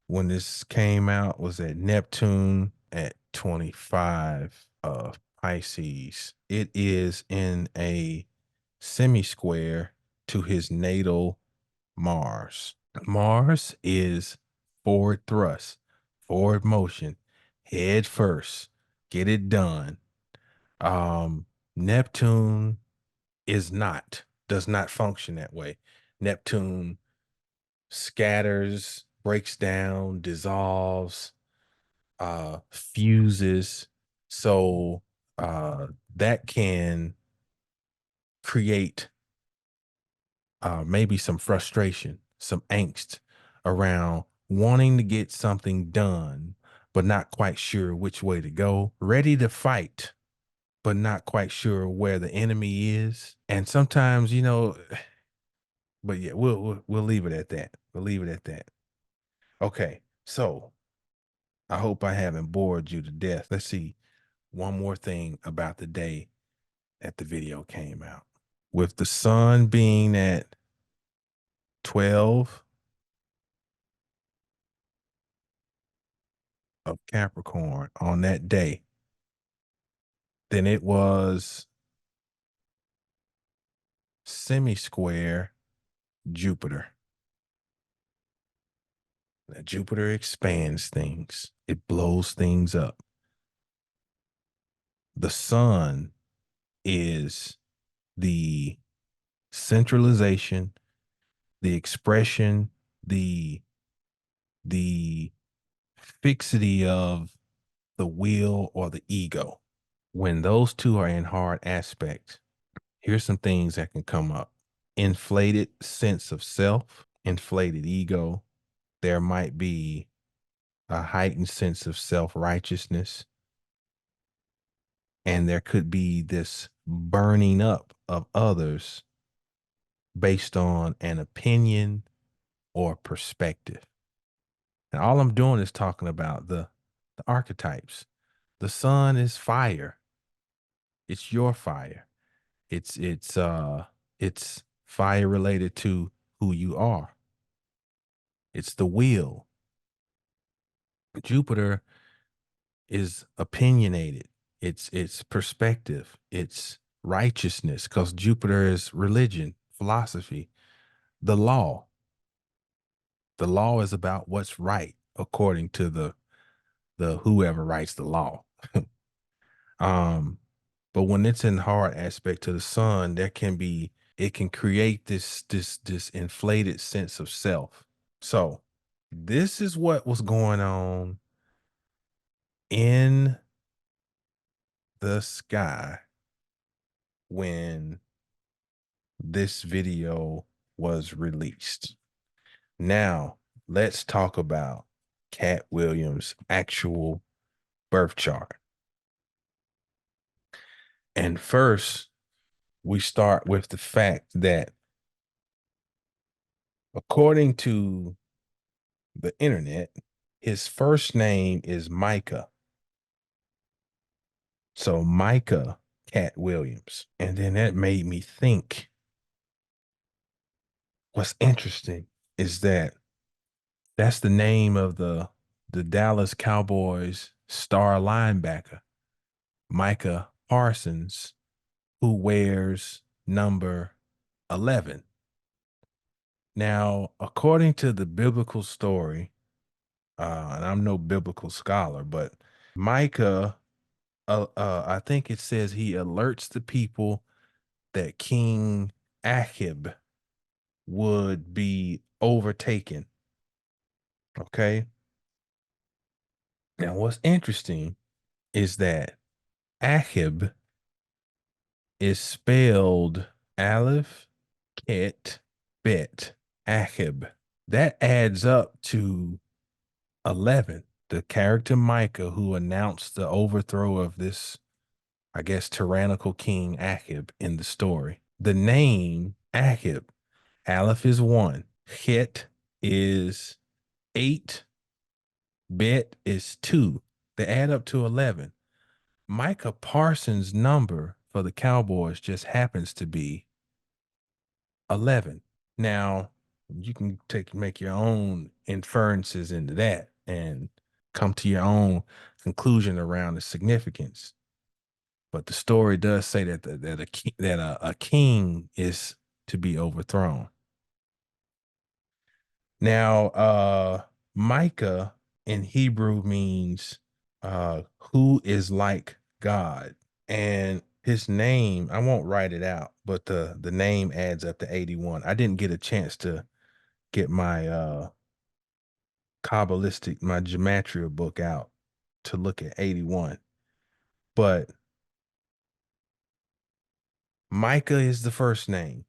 [SPEAKER 1] when this came out was at Neptune at 25 of Pisces. It is in a semi square to his natal Mars. Mars is forward thrust, forward motion, head first, get it done. Neptune does not function that way. Neptune scatters, breaks down, dissolves, fuses. So that can create maybe some frustration, some angst around wanting to get something done, but not quite sure which way to go, ready to fight, but not quite sure where the enemy is. And sometimes, but yeah, we'll leave it at that. We'll leave it at that. Okay. So I hope I haven't bored you to death. Let's see one more thing about the day that the video came out. With the sun being at 12 of Capricorn on that day, then it was semi-square Jupiter. Now, Jupiter expands things. It blows things up. The sun is the centralization, the expression, the fixity of the will or the ego. When those two are in hard aspects, here's some things that can come up. Inflated sense of self, inflated ego. There might be a heightened sense of self-righteousness, and there could be this burning up of others based on an opinion or perspective. And all I'm doing is talking about the archetypes. The sun is fire. It's your fire. It's fire related to who you are. It's the will. Jupiter is opinionated. It's perspective. It's righteousness because Jupiter is religion, philosophy, the law. The law is about what's right according to the whoever writes the law. um, but when it's in hard aspect to the sun, it can create this inflated sense of self. So this is what was going on in the sky when this video was released. Now, let's talk about Katt Williams' actual birth chart. And first, we start with the fact that according to the internet, his first name is Micah. So Micah Katt Williams. And then that made me think, what's interesting is that that's the name of the Dallas Cowboys star linebacker, Micah Parsons, who wears number 11. Now, according to the biblical story, and I'm no biblical scholar, but Micah, I think it says he alerts the people that King Ahab would be overtaken. Okay. Now, what's interesting is that Ahab is spelled Aleph, Ket, Bet, Ahab. That adds up to 11. The character Micah, who announced the overthrow of this, I guess, tyrannical king Ahab in the story. The name Ahab, Aleph is 1, Het is 8, Bet is 2. They add up to 11. Micah Parsons' number for the Cowboys just happens to be 11. Now, you can make your own inferences into that and come to your own conclusion around the significance. But the story does say that a king is to be overthrown. Now, Micah in Hebrew means who is like God. And his name, I won't write it out, but the name adds up to 81. I didn't get a chance to get my Kabbalistic, my gematria book out to look at 81. But Micah is the first name.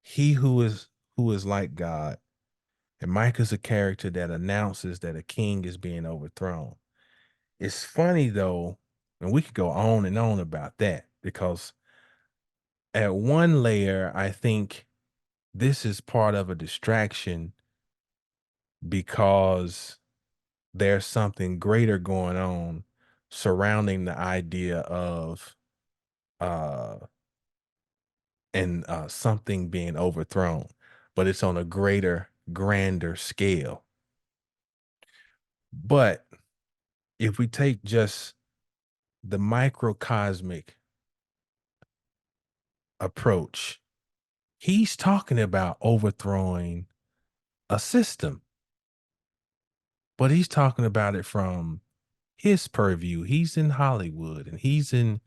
[SPEAKER 1] He who is like God. And Micah's a character that announces that a king is being overthrown. It's funny though, and we could go on and on about that because at one layer, I think this is part of a distraction because there's something greater going on surrounding the idea of uh something being overthrown, but it's on a greater, grander scale. But if we take just the microcosmic approach, he's talking about overthrowing a system, but he's talking about it from his purview. He's in Hollywood and he's in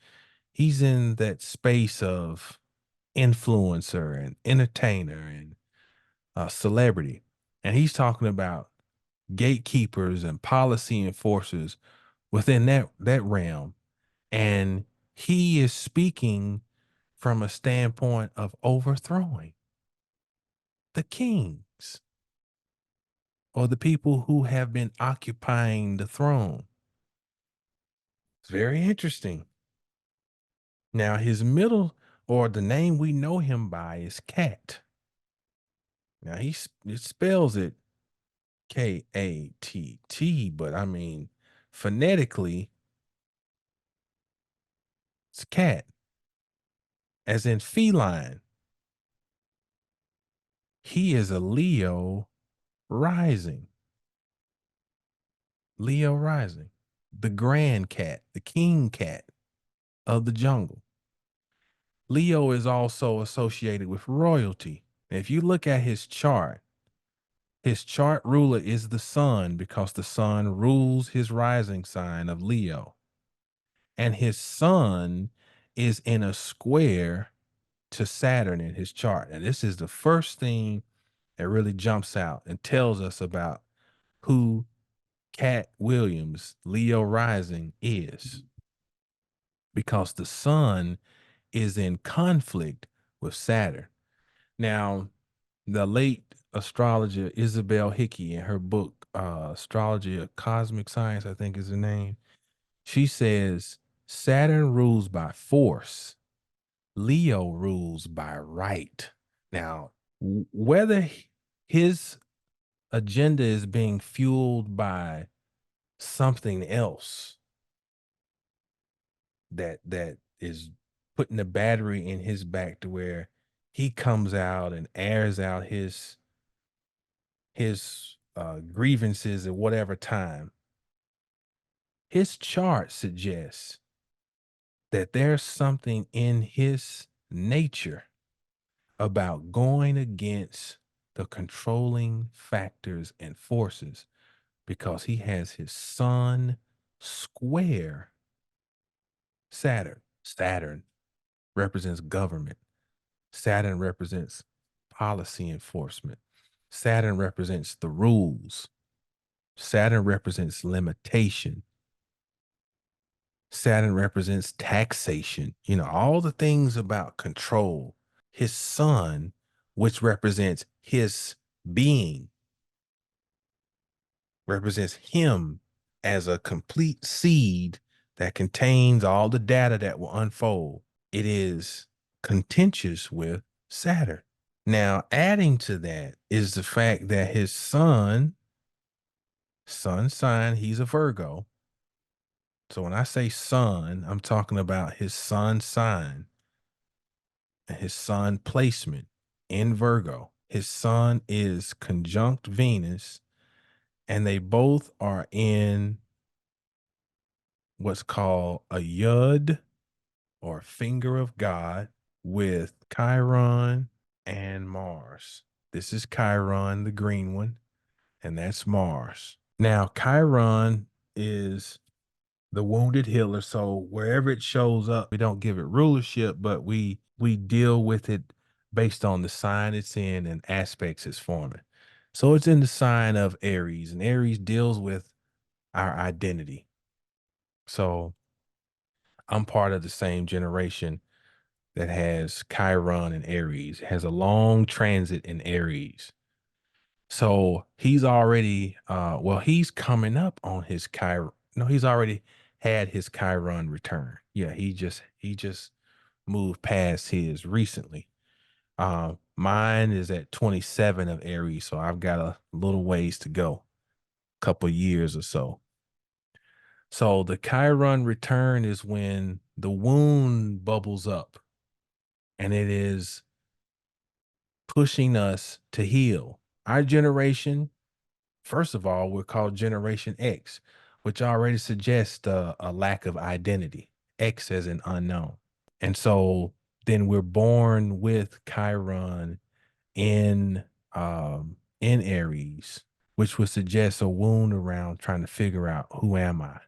[SPEAKER 1] that space of influencer and entertainer and celebrity. And he's talking about gatekeepers and policy enforcers within that realm. And he is speaking from a standpoint of overthrowing the kings or the people who have been occupying the throne. It's very interesting. Now, his middle or the name we know him by is Katt. Now, it spells it Katt, but I mean, phonetically, it's cat, as in feline. He is a Leo rising. Leo rising. The grand cat, the king cat of the jungle. Leo is also associated with royalty. If you look at his chart ruler is the sun because the sun rules his rising sign of Leo. And his sun is in a square to Saturn in his chart. And this is the first thing that really jumps out and tells us about who Katt Williams, Leo rising, is. Because the sun is in conflict with Saturn. Now, the late astrologer Isabel Hickey, in her book, Astrology of Cosmic Science, I think is the name, she says Saturn rules by force, Leo rules by right. Now, whether his agenda is being fueled by something else that is putting the battery in his back to where he comes out and airs out his grievances at whatever time. His chart suggests that there's something in his nature about going against the controlling factors and forces because he has his sun square Saturn. Saturn represents government. Saturn represents policy enforcement. Saturn represents the rules. Saturn represents limitation. Saturn represents taxation, all the things about control. His sun, which represents his being, represents him as a complete seed that contains all the data that will unfold. It is contentious with Saturn. Now, adding to that is the fact that his sun sign, he's a Virgo. So when I say sun, I'm talking about his sun sign and his sun placement in Virgo. His sun is conjunct Venus, and they both are in what's called a Yud or finger of God with Chiron and Mars. This is Chiron, the green one, and that's Mars. Now, Chiron is the wounded healer. So wherever it shows up, we don't give it rulership, but we deal with it based on the sign it's in and aspects it's forming. So it's in the sign of Aries, and Aries deals with our identity. So I'm part of the same generation that has Chiron and Aries, has a long transit in Aries. So he's already he's coming up on his Chiron. No, he's already had his Chiron return. Yeah, he just moved past his recently. Mine is at 27 of Aries, so I've got a little ways to go, couple years or so. So the Chiron return is when the wound bubbles up and it is pushing us to heal. Our generation, first of all, we're called Generation X, which already suggests a lack of identity. X as an unknown. And so then we're born with Chiron in Aries, which would suggest a wound around trying to figure out who am I.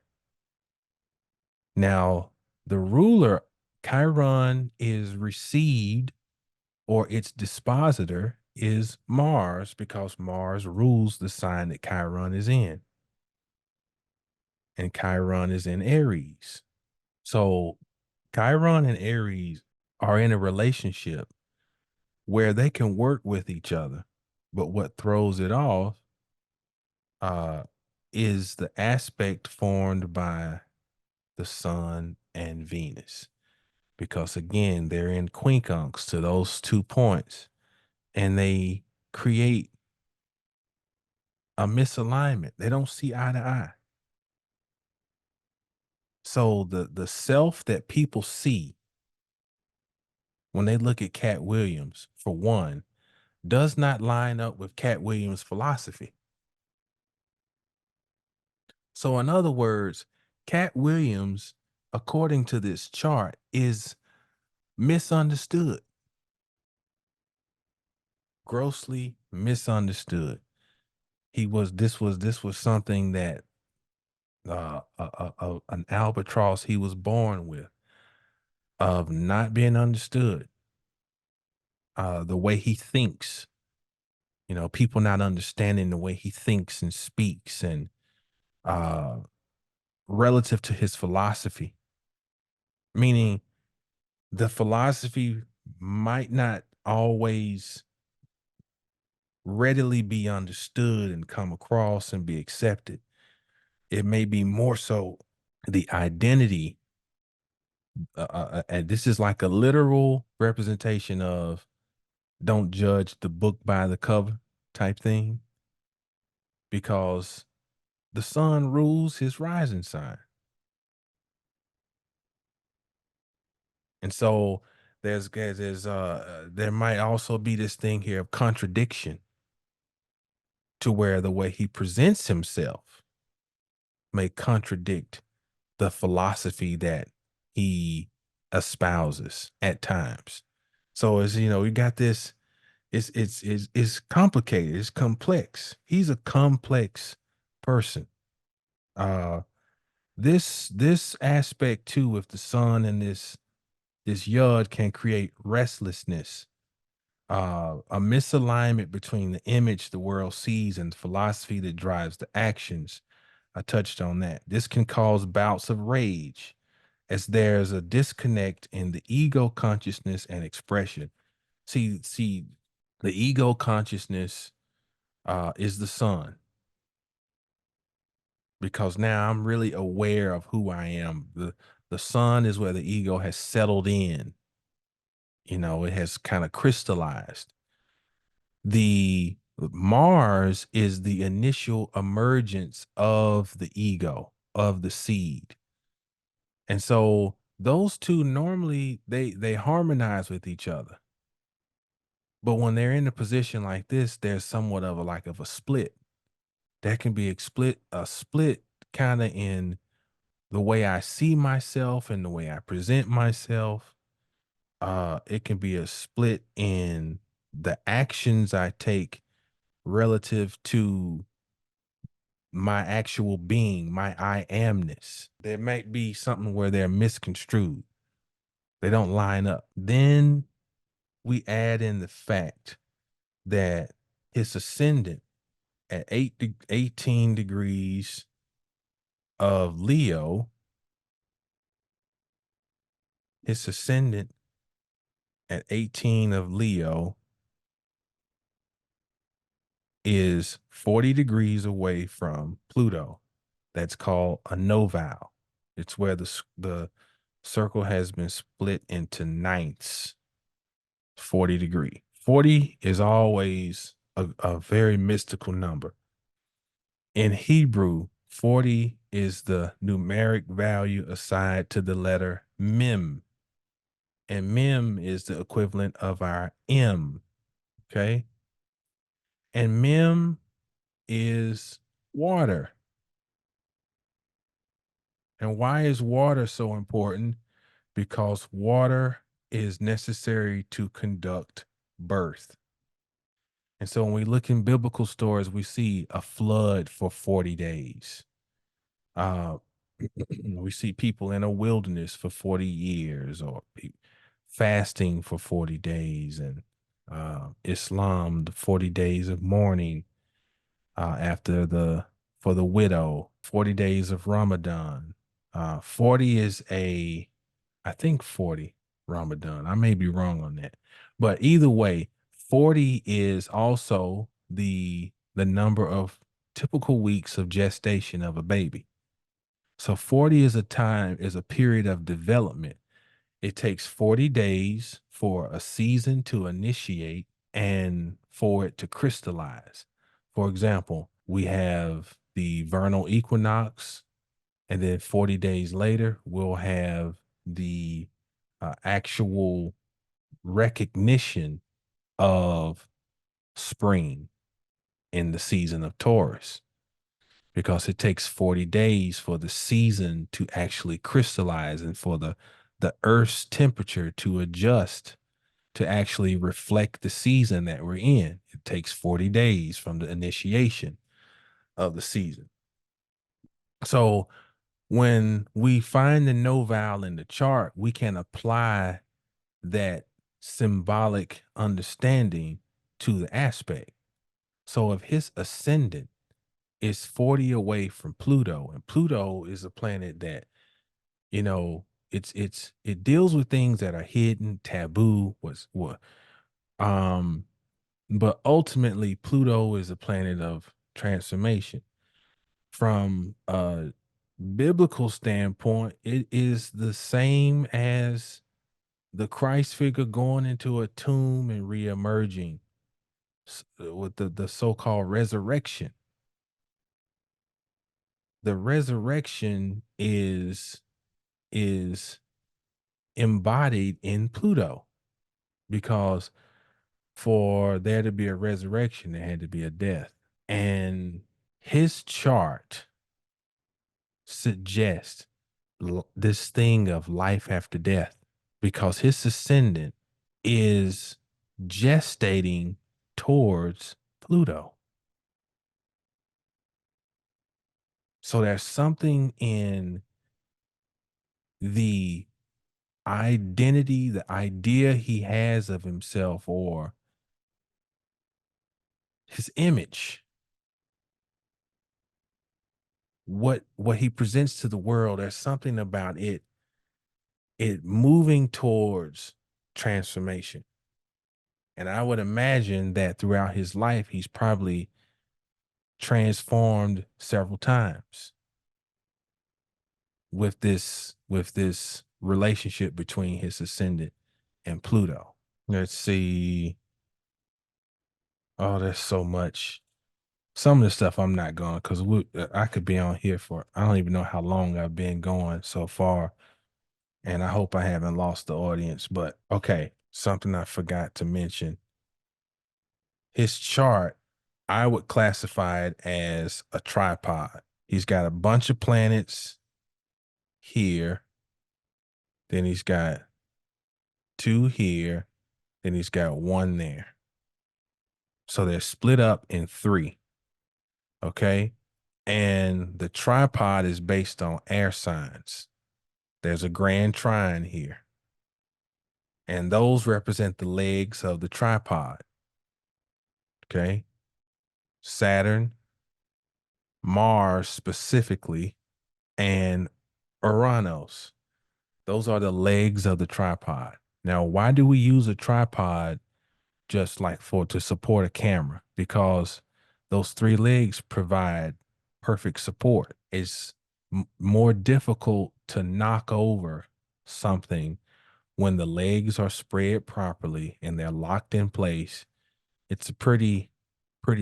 [SPEAKER 1] Now, the ruler Chiron is received, or its dispositor is Mars, because Mars rules the sign that Chiron is in. And Chiron is in Aries. So Chiron and Aries are in a relationship where they can work with each other. But what throws it off uh, is the aspect formed by the Sun and Venus. Because again, they're in quincunx to those 2 points, and they create a misalignment. They don't see eye to eye. So the self that people see when they look at Katt Williams, for one, does not line up with Katt Williams' philosophy. So in other words, Katt Williams, according to this chart, is misunderstood, grossly misunderstood. This was something that an albatross he was born with, of not being understood. The way he thinks, people not understanding the way he thinks and speaks, and uh, relative to his philosophy, meaning the philosophy might not always readily be understood and come across and be accepted. It may be more so the identity. And this is like a literal representation of don't judge the book by the cover type thing, because the sun rules his rising sign. And so there might also be this thing here of contradiction to where the way he presents himself may contradict the philosophy that he espouses at times. So as you know, you got this, it's complicated, it's complex. He's a complex person. Uh this aspect too with the sun and this yod can create restlessness, a misalignment between the image the world sees and the philosophy that drives the actions. I touched on that. This can cause bouts of rage as there's a disconnect in the ego consciousness and expression. See, the ego consciousness is the sun because now I'm really aware of who I am. The sun is where the ego has settled in. You know, it has kind of crystallized. The Mars is the initial emergence of the ego, of the seed. And so those two normally they harmonize with each other. But when they're in a position like this, there's somewhat of a like of a split. That can be a split kind of in the way I see myself and the way I present myself. It can be a split in the actions I take relative to my actual being, my I amness. There might be something where they're misconstrued. They don't line up. Then we add in the fact that his ascendant at 18 degrees of Leo, his ascendant at 18 of Leo is 40 degrees away from Pluto. That's called a novale. It's where the circle has been split into ninths, 40 degree. 40 is always a very mystical number. In Hebrew, 40 is the numeric value assigned to the letter Mem. And Mem is the equivalent of our M. Okay. And Mem is water. And why is water so important? Because water is necessary to conduct birth. And so when we look in biblical stories, we see a flood for 40 days. Uh, we see people in a wilderness for 40 years or fasting for 40 days and Islam, the 40 days of mourning after for the widow, 40 days of Ramadan. 40 is I think 40 Ramadan. I may be wrong on that. But either way, 40 is also the number of typical weeks of gestation of a baby. So 40 is a period of development. It takes 40 days for a season to initiate and for it to crystallize. For example, we have the vernal equinox, and then 40 days later, we'll have the actual recognition of spring in the season of Taurus because it takes 40 days for the season to actually crystallize and for the earth's temperature to adjust to actually reflect the season that we're in. It takes 40 days from the initiation of the season. So when we find the novale in the chart, we can apply that symbolic understanding to the aspect. So if his ascendant is 40 away from Pluto, and Pluto is a planet that, you know, it deals with things that are hidden, taboo, was what but ultimately Pluto is a planet of transformation. From a biblical standpoint, it is the same as the Christ figure going into a tomb and reemerging with the so-called resurrection. The resurrection is embodied in Pluto. because for there to be a resurrection, there had to be a death. And his chart suggests this thing of life after death because his ascendant is gestating towards Pluto. So there's something in the identity, the idea he has of himself or his image, what he presents to the world. There's something about it moving towards transformation. And I would imagine that throughout his life, he's probably transformed several times with this relationship between his ascendant and Pluto. Let's see. Oh, there's so much. Some of the stuff I'm not going because I could be on here for I don't even know how long I've been going so far, and I hope I haven't lost the audience. But okay, something I forgot to mention. His chart, I would classify it as a tripod. He's got a bunch of planets here, then he's got two here, then he's got one there. So they're split up in three. Okay. And the tripod is based on air signs. There's a grand trine here, and those represent the legs of the tripod. Okay. Saturn, Mars specifically, and Uranus. Those are the legs of the tripod. Now, why do we use a tripod just like for to support a camera? Because those three legs provide perfect support. It's more difficult to knock over something when the legs are spread properly and they're locked in place. It's a pretty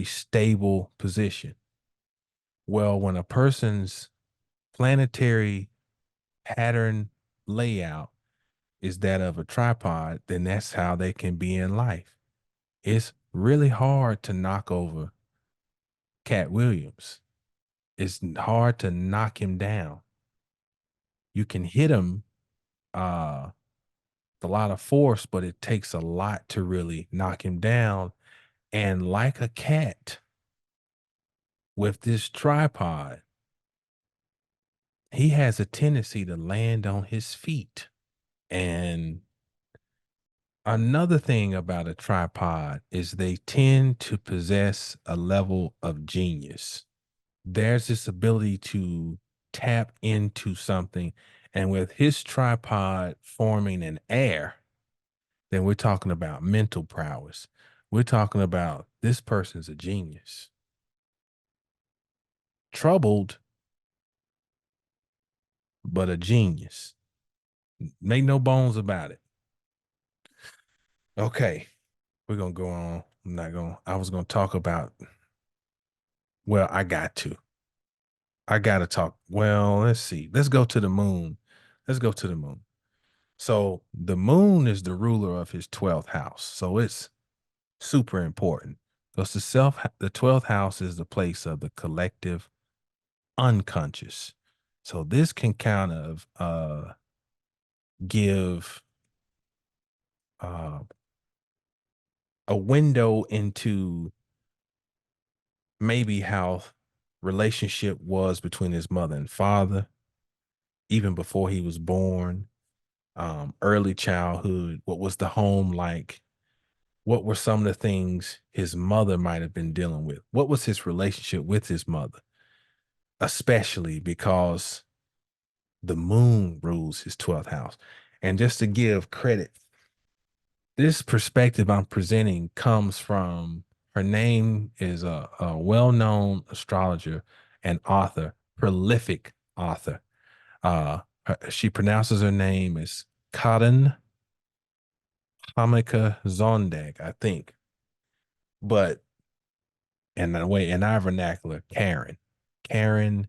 [SPEAKER 1] stable position. Well, when a person's planetary pattern layout is that of a tripod, then that's how they can be in life. It's really hard to knock over Katt Williams. It's hard to knock him down. You can hit him with a lot of force, but it takes a lot to really knock him down. And like a cat with this tripod, he has a tendency to land on his feet. And another thing about a tripod is they tend to possess a level of genius. There's this ability to tap into something. And with his tripod forming in air, then we're talking about mental prowess. We're talking about this person's a genius. Troubled, but a genius. Make no bones about it. Okay, we're gonna go on. I was gonna talk about, well, I gotta talk. Well, let's see. Let's go to the moon. Let's go to the moon. So the moon is the ruler of his 12th house. So it's super important. Because the 12th house is the place of the collective unconscious. So this can kind of give uh a window into maybe how relationship was between his mother and father, even before he was born, early childhood, what was the home like? What were some of the things his mother might have been dealing with? What was his relationship with his mother? Especially because the moon rules his 12th house. And just to give credit, this perspective I'm presenting comes from her name is a well-known astrologer and author, prolific author. She pronounces her name as Cotton Hamika Zondag, I think. But in the way in our vernacular, Karen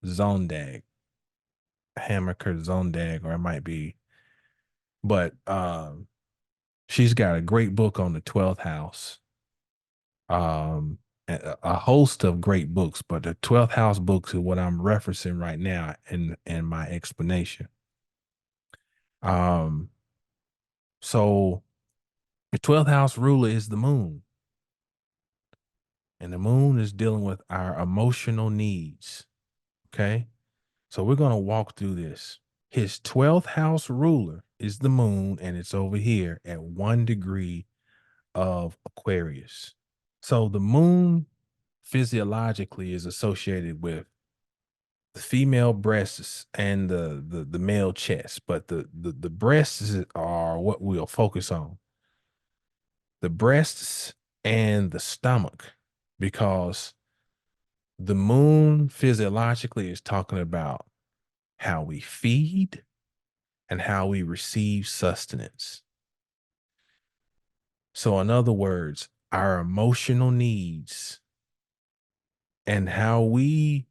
[SPEAKER 1] Zondag, Hammaker Zondag, or it might be, but She's got a great book on the 12th house. Um, a host of great books, but the 12th house books is what I'm referencing right now in my explanation. Um, so the 12th house ruler is the moon, and the moon is dealing with our emotional needs. Okay. So we're going to walk through this. His 12th house ruler is the moon, and it's over here at 1 degree of Aquarius. So the moon physiologically is associated with the female breasts and the male chest, but the breasts are what we'll focus on. The breasts and the stomach, because the moon physiologically is talking about how we feed and how we receive sustenance. So, in other words, our emotional needs and how we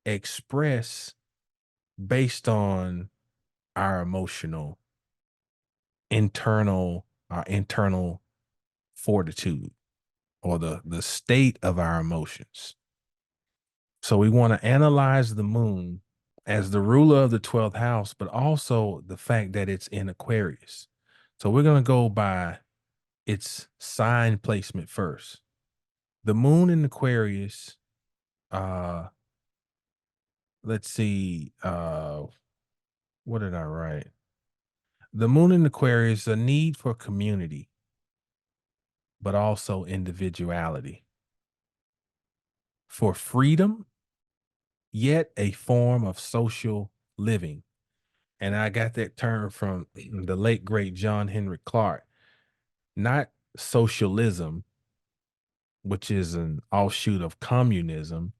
[SPEAKER 1] express based on our emotional our internal fortitude or the state of our emotions. So we want to analyze the moon as the ruler of the 12th house, but also the fact that it's in Aquarius. So we're going to go by its sign placement first. The moon in Aquarius, uh, let's see, what did I write? The moon in Aquarius, a need for community, but also individuality, for freedom, yet a form of social living. And I got that term from the late great John Henry Clark, not socialism, which is an offshoot of communism,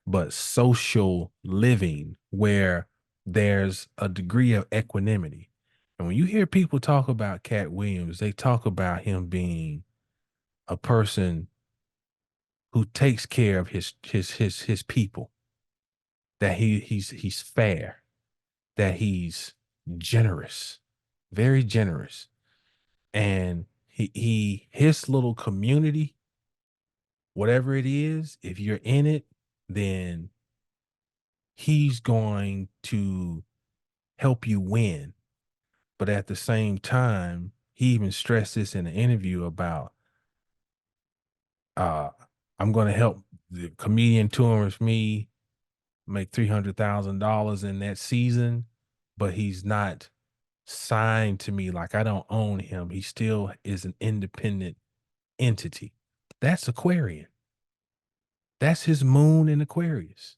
[SPEAKER 1] but social living where there's a degree of equanimity. And when you hear people talk about Katt Williams, they talk about him being a person who takes care of his people, that he's fair, that he's generous, very generous. And his little community, whatever it is, if you're in it, then he's going to help you win. But at the same time, he even stressed this in an interview about uh I'm going to help the comedian touring with me make $300,000 in that season, but he's not signed to me, like I don't own him. He still is an independent entity. That's Aquarian. That's his moon in Aquarius.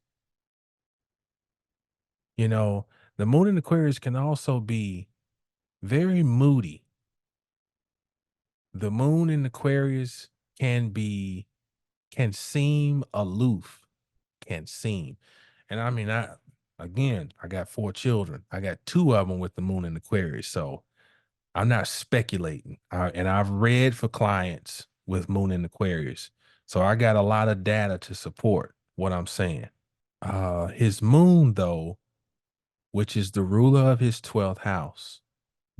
[SPEAKER 1] You know, the moon in Aquarius can also be very moody. The moon in Aquarius can seem aloof, can seem. And I mean, I got 4 children. I got 2 of them with the moon in Aquarius. So I'm not speculating. And I've read for clients with moon in Aquarius. So I got a lot of data to support what I'm saying. His moon, though, which is the ruler of his 12th house,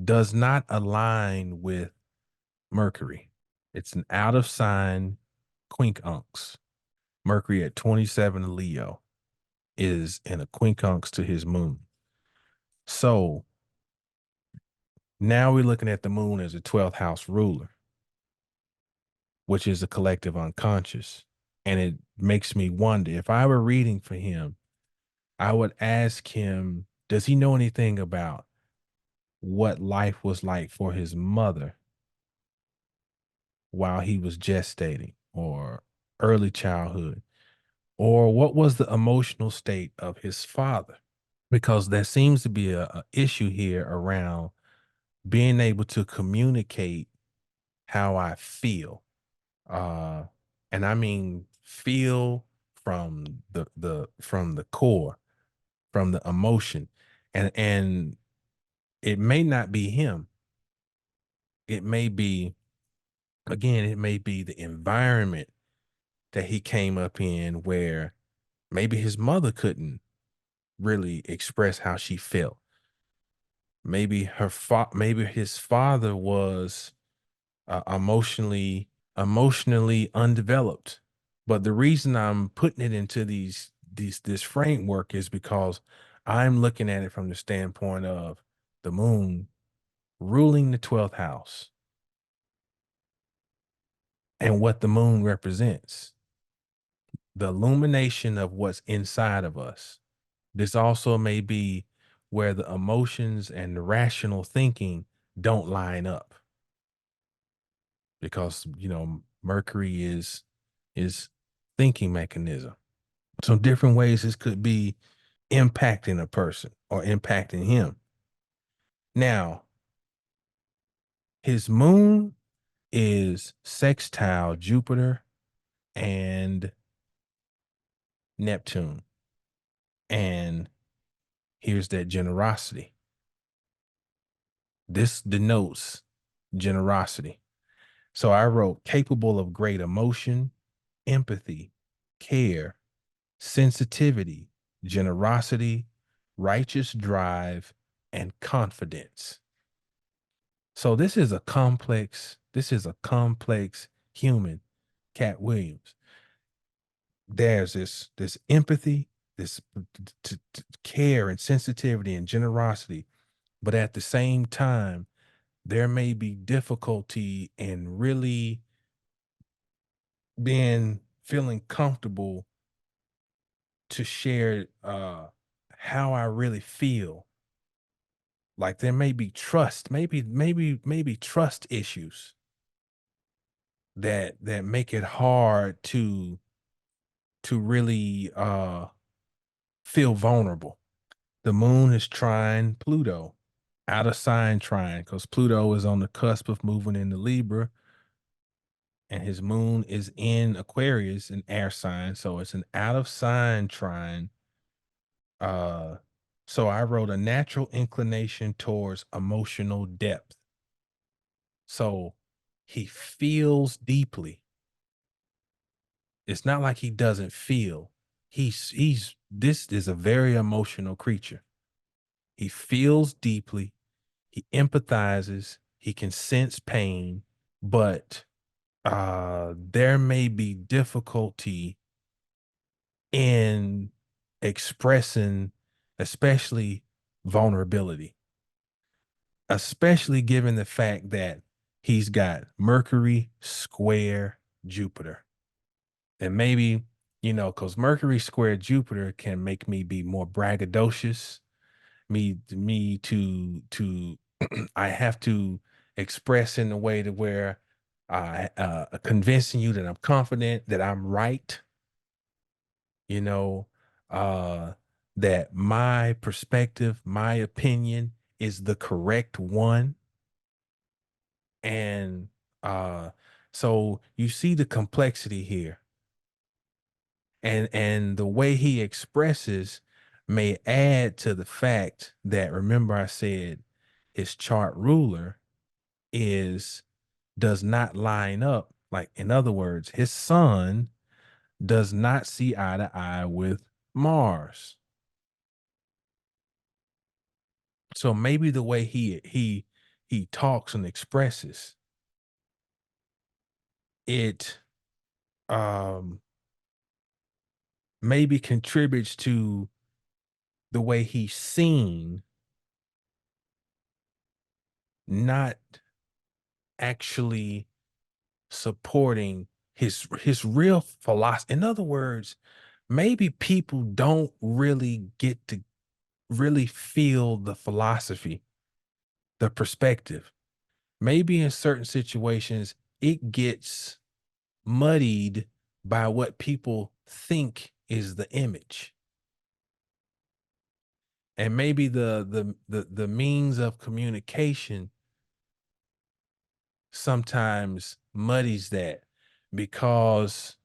[SPEAKER 1] does not align with Mercury. It's an out of sign quincunx. Mercury at 27 Leo is in a quincunx to his moon. So now we're looking at the moon as a 12th house ruler, which is the collective unconscious. And it makes me wonder, if I were reading for him, I would ask him, does he know anything about what life was like for his mother while he was gestating, or early childhood? Or what was the emotional state of his father? Because there seems to be a issue here around being able to communicate how I feel. Uh, and I mean feel from the core, from the emotion. And it may not be him. It may be, again, it may be the environment that he came up in, where maybe his mother couldn't really express how she felt. Maybe maybe his father was emotionally undeveloped. But the reason I'm putting it into this framework is because I'm looking at it from the standpoint of the moon ruling the 12th house and what the moon represents, the illumination of what's inside of us. This also may be where the emotions and the rational thinking don't line up because, Mercury is thinking mechanism. So different ways this could be impacting a person or impacting him. Now, his moon is sextile Jupiter and Neptune. And here's that generosity. This denotes generosity. So I wrote capable of great emotion, empathy, care, sensitivity, generosity, righteous drive, and confidence. So this is a complex human, Katt Williams. There's this empathy, this care and sensitivity and generosity, but at the same time, there may be difficulty in really being feeling comfortable to share how I really feel. Like there may be trust, maybe trust issues that make it hard to really feel vulnerable. The moon is trine Pluto, out of sign trine, because Pluto is on the cusp of moving into Libra, and his moon is in Aquarius, an air sign. So it's an out of sign trine. Uh so I wrote a natural inclination towards emotional depth. So he feels deeply. It's not like he doesn't feel. He's this is a very emotional creature. He feels deeply, he empathizes, he can sense pain, but there may be difficulty in expressing, especially vulnerability, especially given the fact that he's got Mercury square Jupiter. And maybe, because Mercury square Jupiter can make me be more braggadocious, me to I have to express in a way to where I convincing you that I'm confident that I'm right, you know, uh that my perspective, my opinion is the correct one. And uh so you see the complexity here. And the way he expresses may add to the fact that, remember I said his chart ruler is does not line up. Like, in other words, his sun does not see eye to eye with Mars. So maybe the way he talks and expresses it um maybe contributes to the way he's seen, not actually supporting his real philosophy. In other words, maybe people don't really get to really feel the philosophy, the perspective. Maybe in certain situations it gets muddied by what people think is the image. And maybe the means of communication sometimes muddies that, because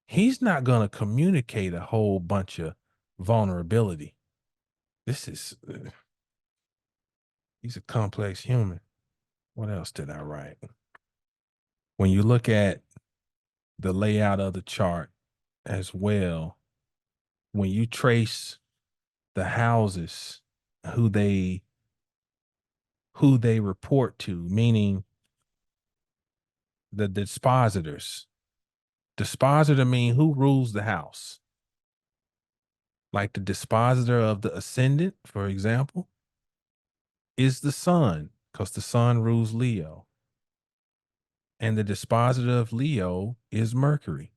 [SPEAKER 1] he's not going to communicate a whole bunch of vulnerability. This is He's a complex human. What else did I write? When you look at the layout of the chart as well, when you trace the houses, who they who they report to, meaning the dispositors. Dispositor mean who rules the house. Like the dispositor of the ascendant, for example, is the sun, because the sun rules Leo. And the dispositor of Leo is Mercury.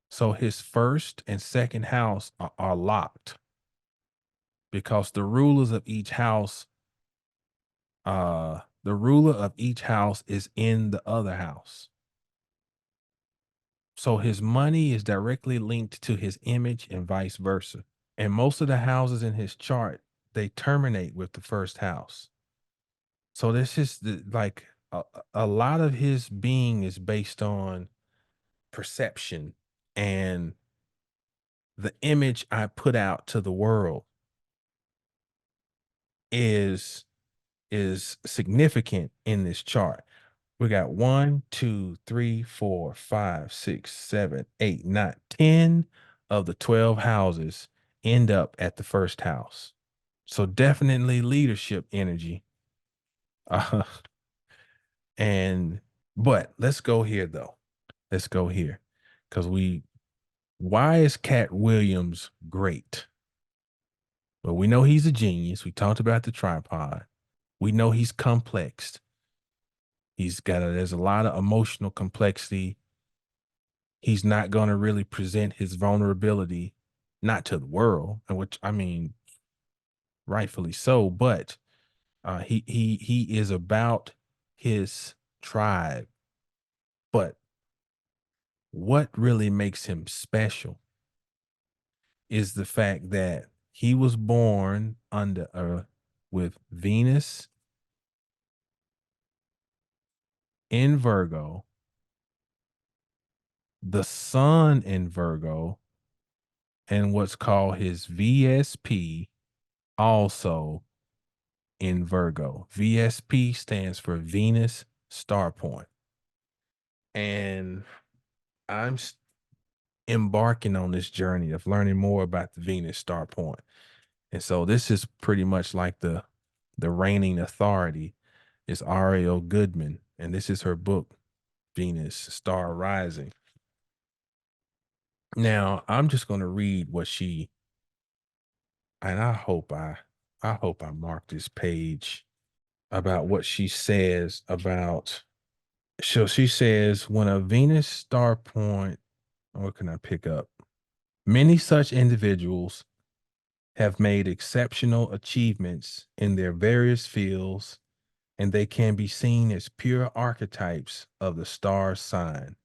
[SPEAKER 1] So his first and second house are locked because the ruler of each house is in the other house. So his money is directly linked to his image and vice versa. And most of the houses in his chart, they terminate with the first house. So this is like a lot of his being is based on perception and the image I put out to the world is significant in this chart. We got 1, 2, 3, 4, 5, 6, 7, 8, 9, 10 of the 12 houses end up at the first house. So definitely leadership energy. Uh, and but let's go here though. Let's go here. Because why is Katt Williams great? Well, we know he's a genius. We talked about the tripod. We know he's complex. There's a lot of emotional complexity. He's not going to really present his vulnerability, not to the world, and which I mean, rightfully so, but he is about his tribe. But what really makes him special is the fact that he was born with Venus in Virgo, the sun in Virgo, and what's called his VSP also in Virgo. VSP stands for Venus Star Point. And I'm embarking on this journey of learning more about the Venus Star Point. And so this is pretty much like the reigning authority is Ariel Goodman, and this is her book, Venus Star Rising. Now, I'm just going to read what and I hope I mark this page about what she says about. So she says, when a Venus star point, what can I pick up? Many such individuals have made exceptional achievements in their various fields, and they can be seen as pure archetypes of the star sign,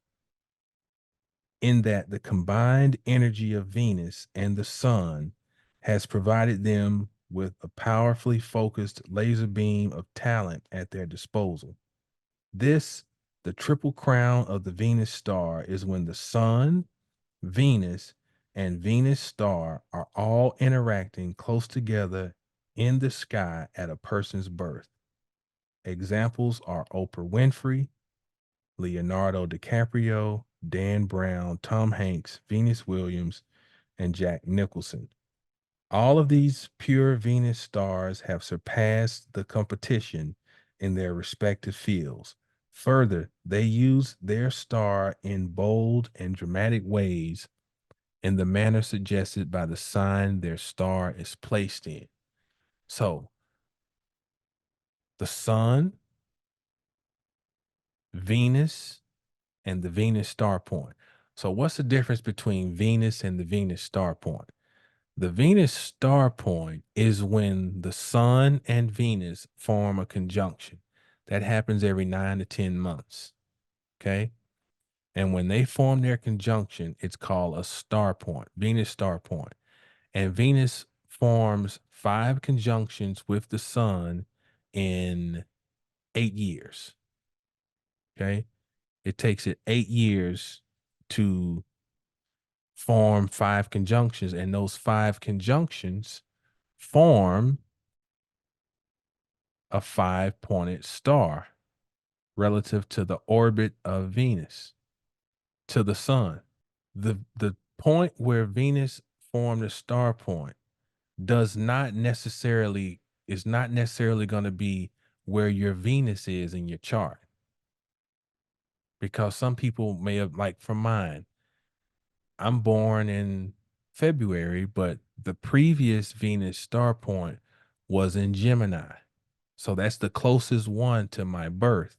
[SPEAKER 1] in that the combined energy of Venus and the sun has provided them with a powerfully focused laser beam of talent at their disposal. This, the triple crown of the Venus star, is when the sun, Venus, and Venus star are all interacting close together in the sky at a person's birth. Examples are Oprah Winfrey, Leonardo DiCaprio, Dan Brown, Tom Hanks, Venus Williams, and Jack Nicholson. All of these pure Venus stars have surpassed the competition in their respective fields. Further, they use their star in bold and dramatic ways in the manner suggested by the sign their star is placed in. So, the sun, Venus, and the Venus star point. So, what's the difference between Venus and the Venus star point? The Venus star point is when the sun and Venus form a conjunction. That happens every 9 to 10 months. Okay. And when they form their conjunction, it's called a star point, Venus star point. And Venus forms 5 conjunctions with the sun in 8 years. Okay. It takes it 8 years to form 5 conjunctions, and those 5 conjunctions form a 5-pointed star relative to the orbit of Venus to the sun. The point where Venus formed a star point does not necessarily is not necessarily going to be where your Venus is in your chart, because some people may have, like for mine, I'm born in February, but the previous Venus star point was in Gemini. So that's the closest one to my birth.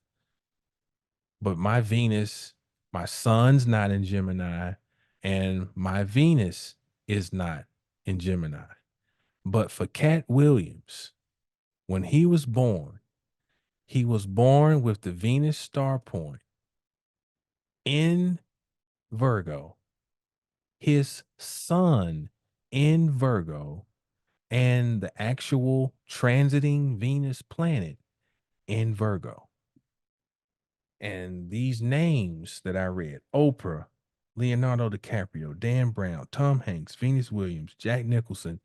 [SPEAKER 1] But my Venus, my sun's not in Gemini, and my Venus is not in Gemini. But for Katt Williams, when he was born with the Venus star point in Virgo, his sun in Virgo, and the actual transiting Venus planet in Virgo. And these names that I read: Oprah, Leonardo DiCaprio, Dan Brown, Tom Hanks, Venus Williams, Jack Nicholson,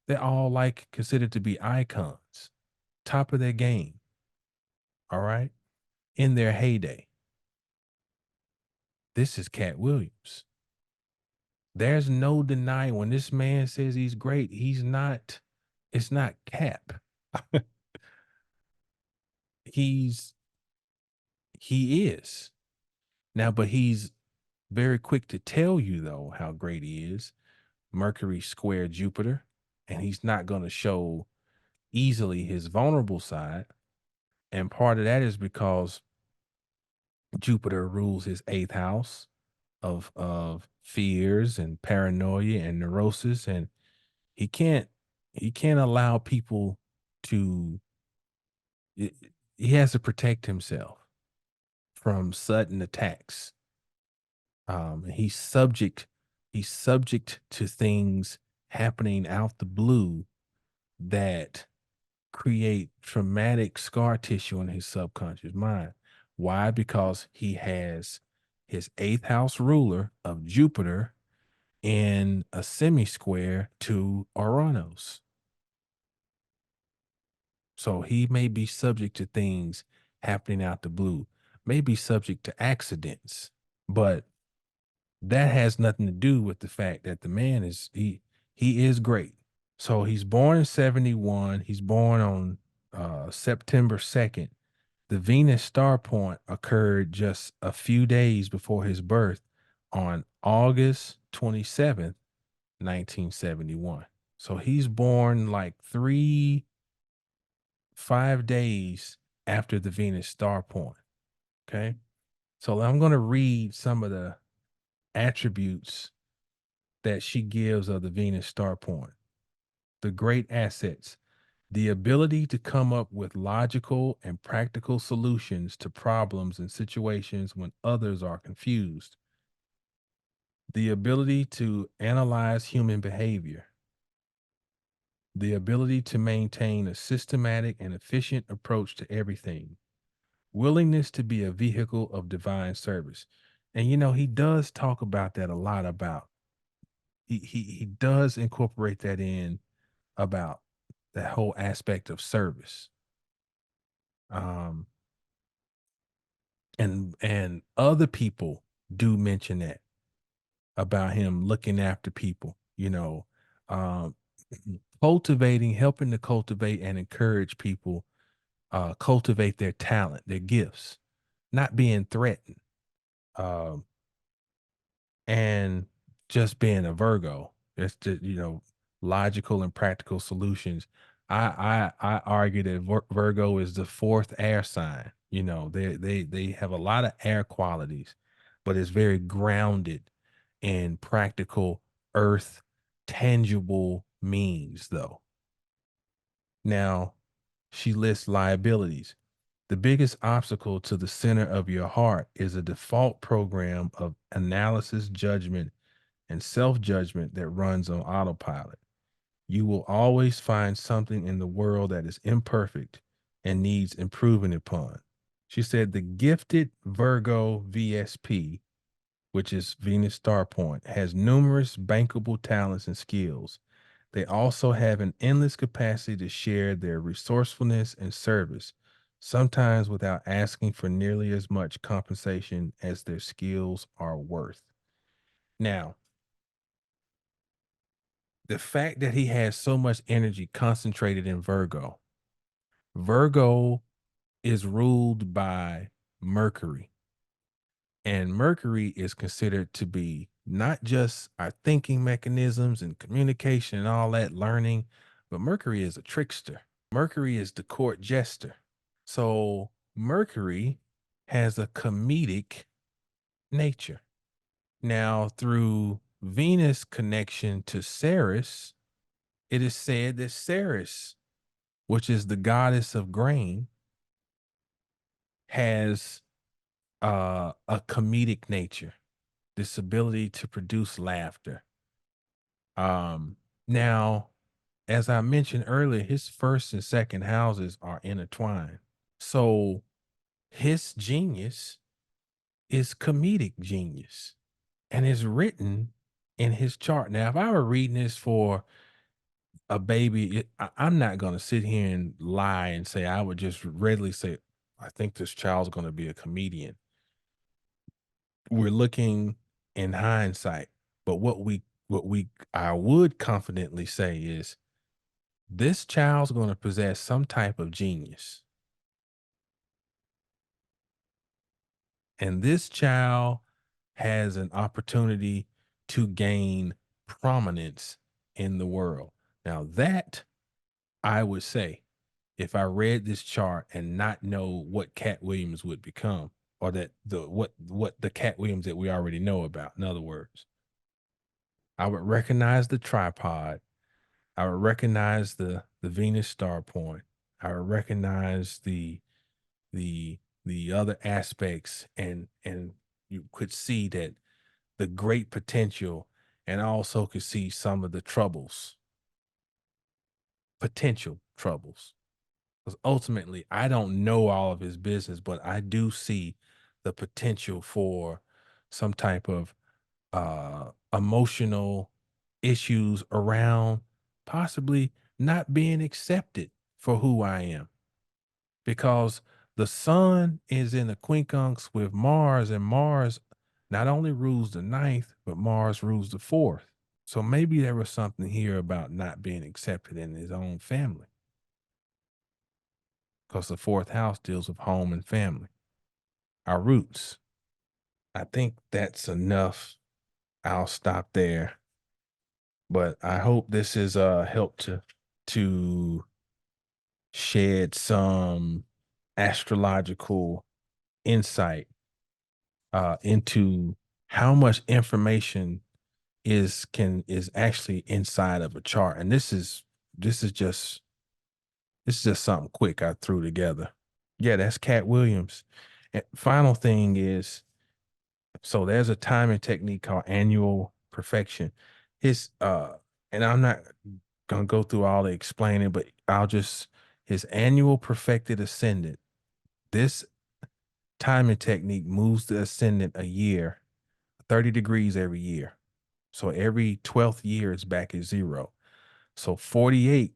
[SPEAKER 1] they're all like considered to be icons, top of their game. All right. In their heyday. This is Katt Williams. There's no denying when this man says he's great, he's not, it's not cap. he's he is. Now, but he's very quick to tell you though how great he is. Mercury square Jupiter, and he's not going to show easily his vulnerable side. And part of that is because Jupiter rules his eighth house of fears and paranoia and neurosis, and he can't he can't allow people to i- he has to protect himself from sudden attacks. He's subject to things happening out the blue that create traumatic scar tissue in his subconscious mind. Why? Because he has his eighth house ruler of Jupiter in a semi square to Uranus. So he may be subject to things happening out the blue, may be subject to accidents, but that has nothing to do with the fact that the man is he is great. So he's born in 71. He's born on September 2nd. The Venus star point occurred just a few days before his birth on August 27th, 1971. So he's born like 5 days after the Venus star point. Okay. So I'm going to read some of the attributes that she gives of the Venus star point. The great assets: the ability to come up with logical and practical solutions to problems and situations when others are confused, the ability to analyze human behavior, the ability to maintain a systematic and efficient approach to everything, willingness to be a vehicle of divine service. And he does talk about that a lot, about he does incorporate that in, about that whole aspect of service. Um and other people do mention that about him looking after people, um helping to cultivate and encourage people, cultivate their talent, their gifts, not being threatened. Um and just being a Virgo, it's just, logical and practical solutions. I argue that Virgo is the fourth air sign. They have a lot of air qualities, but it's very grounded in practical earth, tangible means though. Now, she lists liabilities. The biggest obstacle to the center of your heart is a default program of analysis, judgment, and self judgment that runs on autopilot. You will always find something in the world that is imperfect and needs improving upon. She said the gifted Virgo VSP, which is Venus star point, has numerous bankable talents and skills. They also have an endless capacity to share their resourcefulness and service, sometimes without asking for nearly as much compensation as their skills are worth. Now, the fact that he has so much energy concentrated in Virgo, Virgo is ruled by Mercury. And Mercury is considered to be not just our thinking mechanisms and communication and all that learning, but Mercury is a trickster. Mercury is the court jester. So Mercury has a comedic nature. Now, through Venus connection to Ceres, it is said that Ceres, which is the goddess of grain, has a comedic nature, this ability to produce laughter. Now, as I mentioned earlier, his first and second houses are intertwined. So his genius is comedic genius and is written in his chart. Now, if I were reading this for a baby, I'm not going to sit here and lie and say, I would just readily say, I think this child's going to be a comedian. We're looking in hindsight, but I would confidently say is this child's going to possess some type of genius. And this child has an opportunity to gain prominence in the world. Now, that I would say, if I read this chart and not know what Katt Williams would become, or that what the Katt Williams that we already know about, in other words, I would recognize the tripod. I would recognize the Venus star point. I would recognize the other aspects, and you could see that the great potential, and also could see some of the troubles, potential troubles. Because ultimately, I don't know all of his business, but I do see the potential for some type of emotional issues around possibly not being accepted for who I am. Because the sun is in a quincunx with Mars, and Mars not only rules the ninth, but Mars rules the fourth. So maybe there was something here about not being accepted in his own family, because the fourth house deals with home and family, our roots. I think that's enough. I'll stop there. But I hope this has helped to shed some astrological insight into how much information is actually inside of a chart. And this is just this is just something quick I threw together. Yeah, that's Katt Williams. And final thing is, so there's a timing technique called annual perfection. His and I'm not gonna go through all the explaining, but I'll just his annual perfected ascendant. This timing technique moves the ascendant a year, 30 degrees every year. So every 12th year is back at zero. So 48,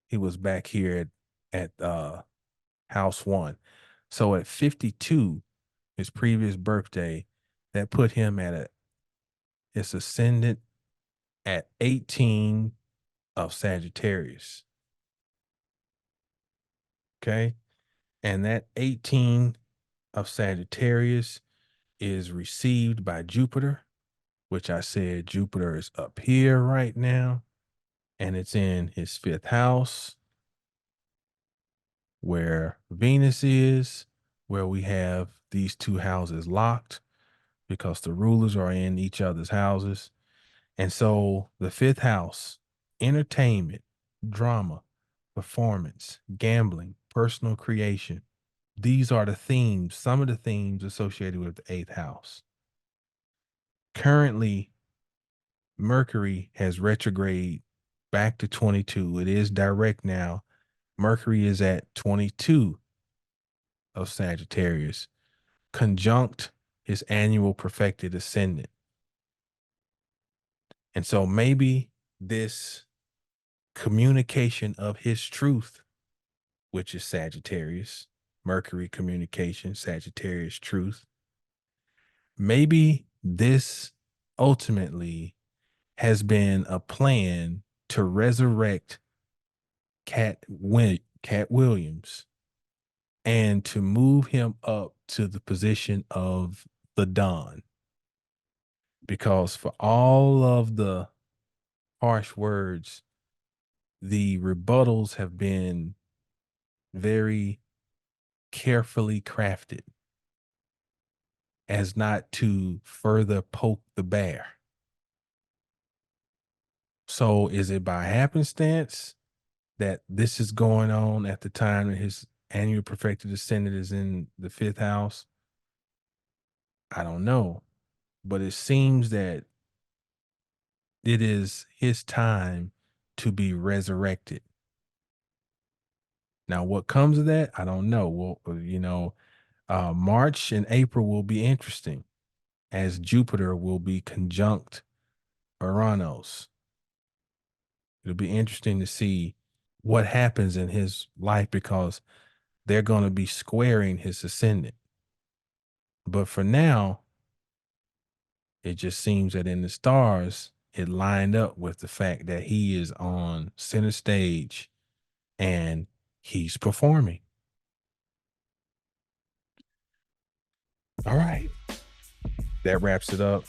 [SPEAKER 1] he was back here at house one. So at 52, his previous birthday, that put him at his ascendant at 18 of Sagittarius. Okay. And that 18 of Sagittarius is received by Jupiter, which I said Jupiter is up here right now. And it's in his fifth house, where Venus is, where we have these two houses locked because the rulers are in each other's houses. And so the fifth house, entertainment, drama, performance, gambling, personal creation. These are the themes, some of the themes associated with the eighth house. Currently, Mercury has retrograde back to 22. It is direct now. Mercury is at 22 of Sagittarius, conjunct his annual perfected ascendant. And so maybe this communication of his truth, which is Sagittarius, Mercury communication, Sagittarius truth, maybe this ultimately has been a plan to resurrect Katt Williams and to move him up to the position of the Don. Because for all of the harsh words, the rebuttals have been very carefully crafted as not to further poke the bear. So is it by happenstance that this is going on at the time that his annual perfected ascendant is in the fifth house? I don't know. But it seems that it is his time to be resurrected. Now, what comes of that, I don't know. Well, March and April will be interesting as Jupiter will be conjunct Uranus. It'll be interesting to see what happens in his life because they're going to be squaring his ascendant. But for now, it just seems that in the stars, it lined up with the fact that he is on center stage and he's performing. All right. That wraps it up.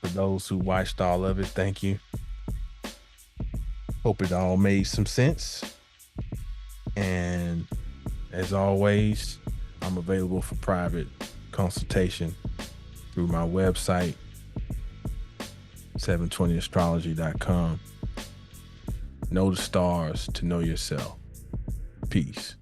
[SPEAKER 1] For those who watched all of it, thank you. Hope it all made some sense. And as always, I'm available for private consultation through my website, 720astrology.com. Know the stars to know yourself. Peace.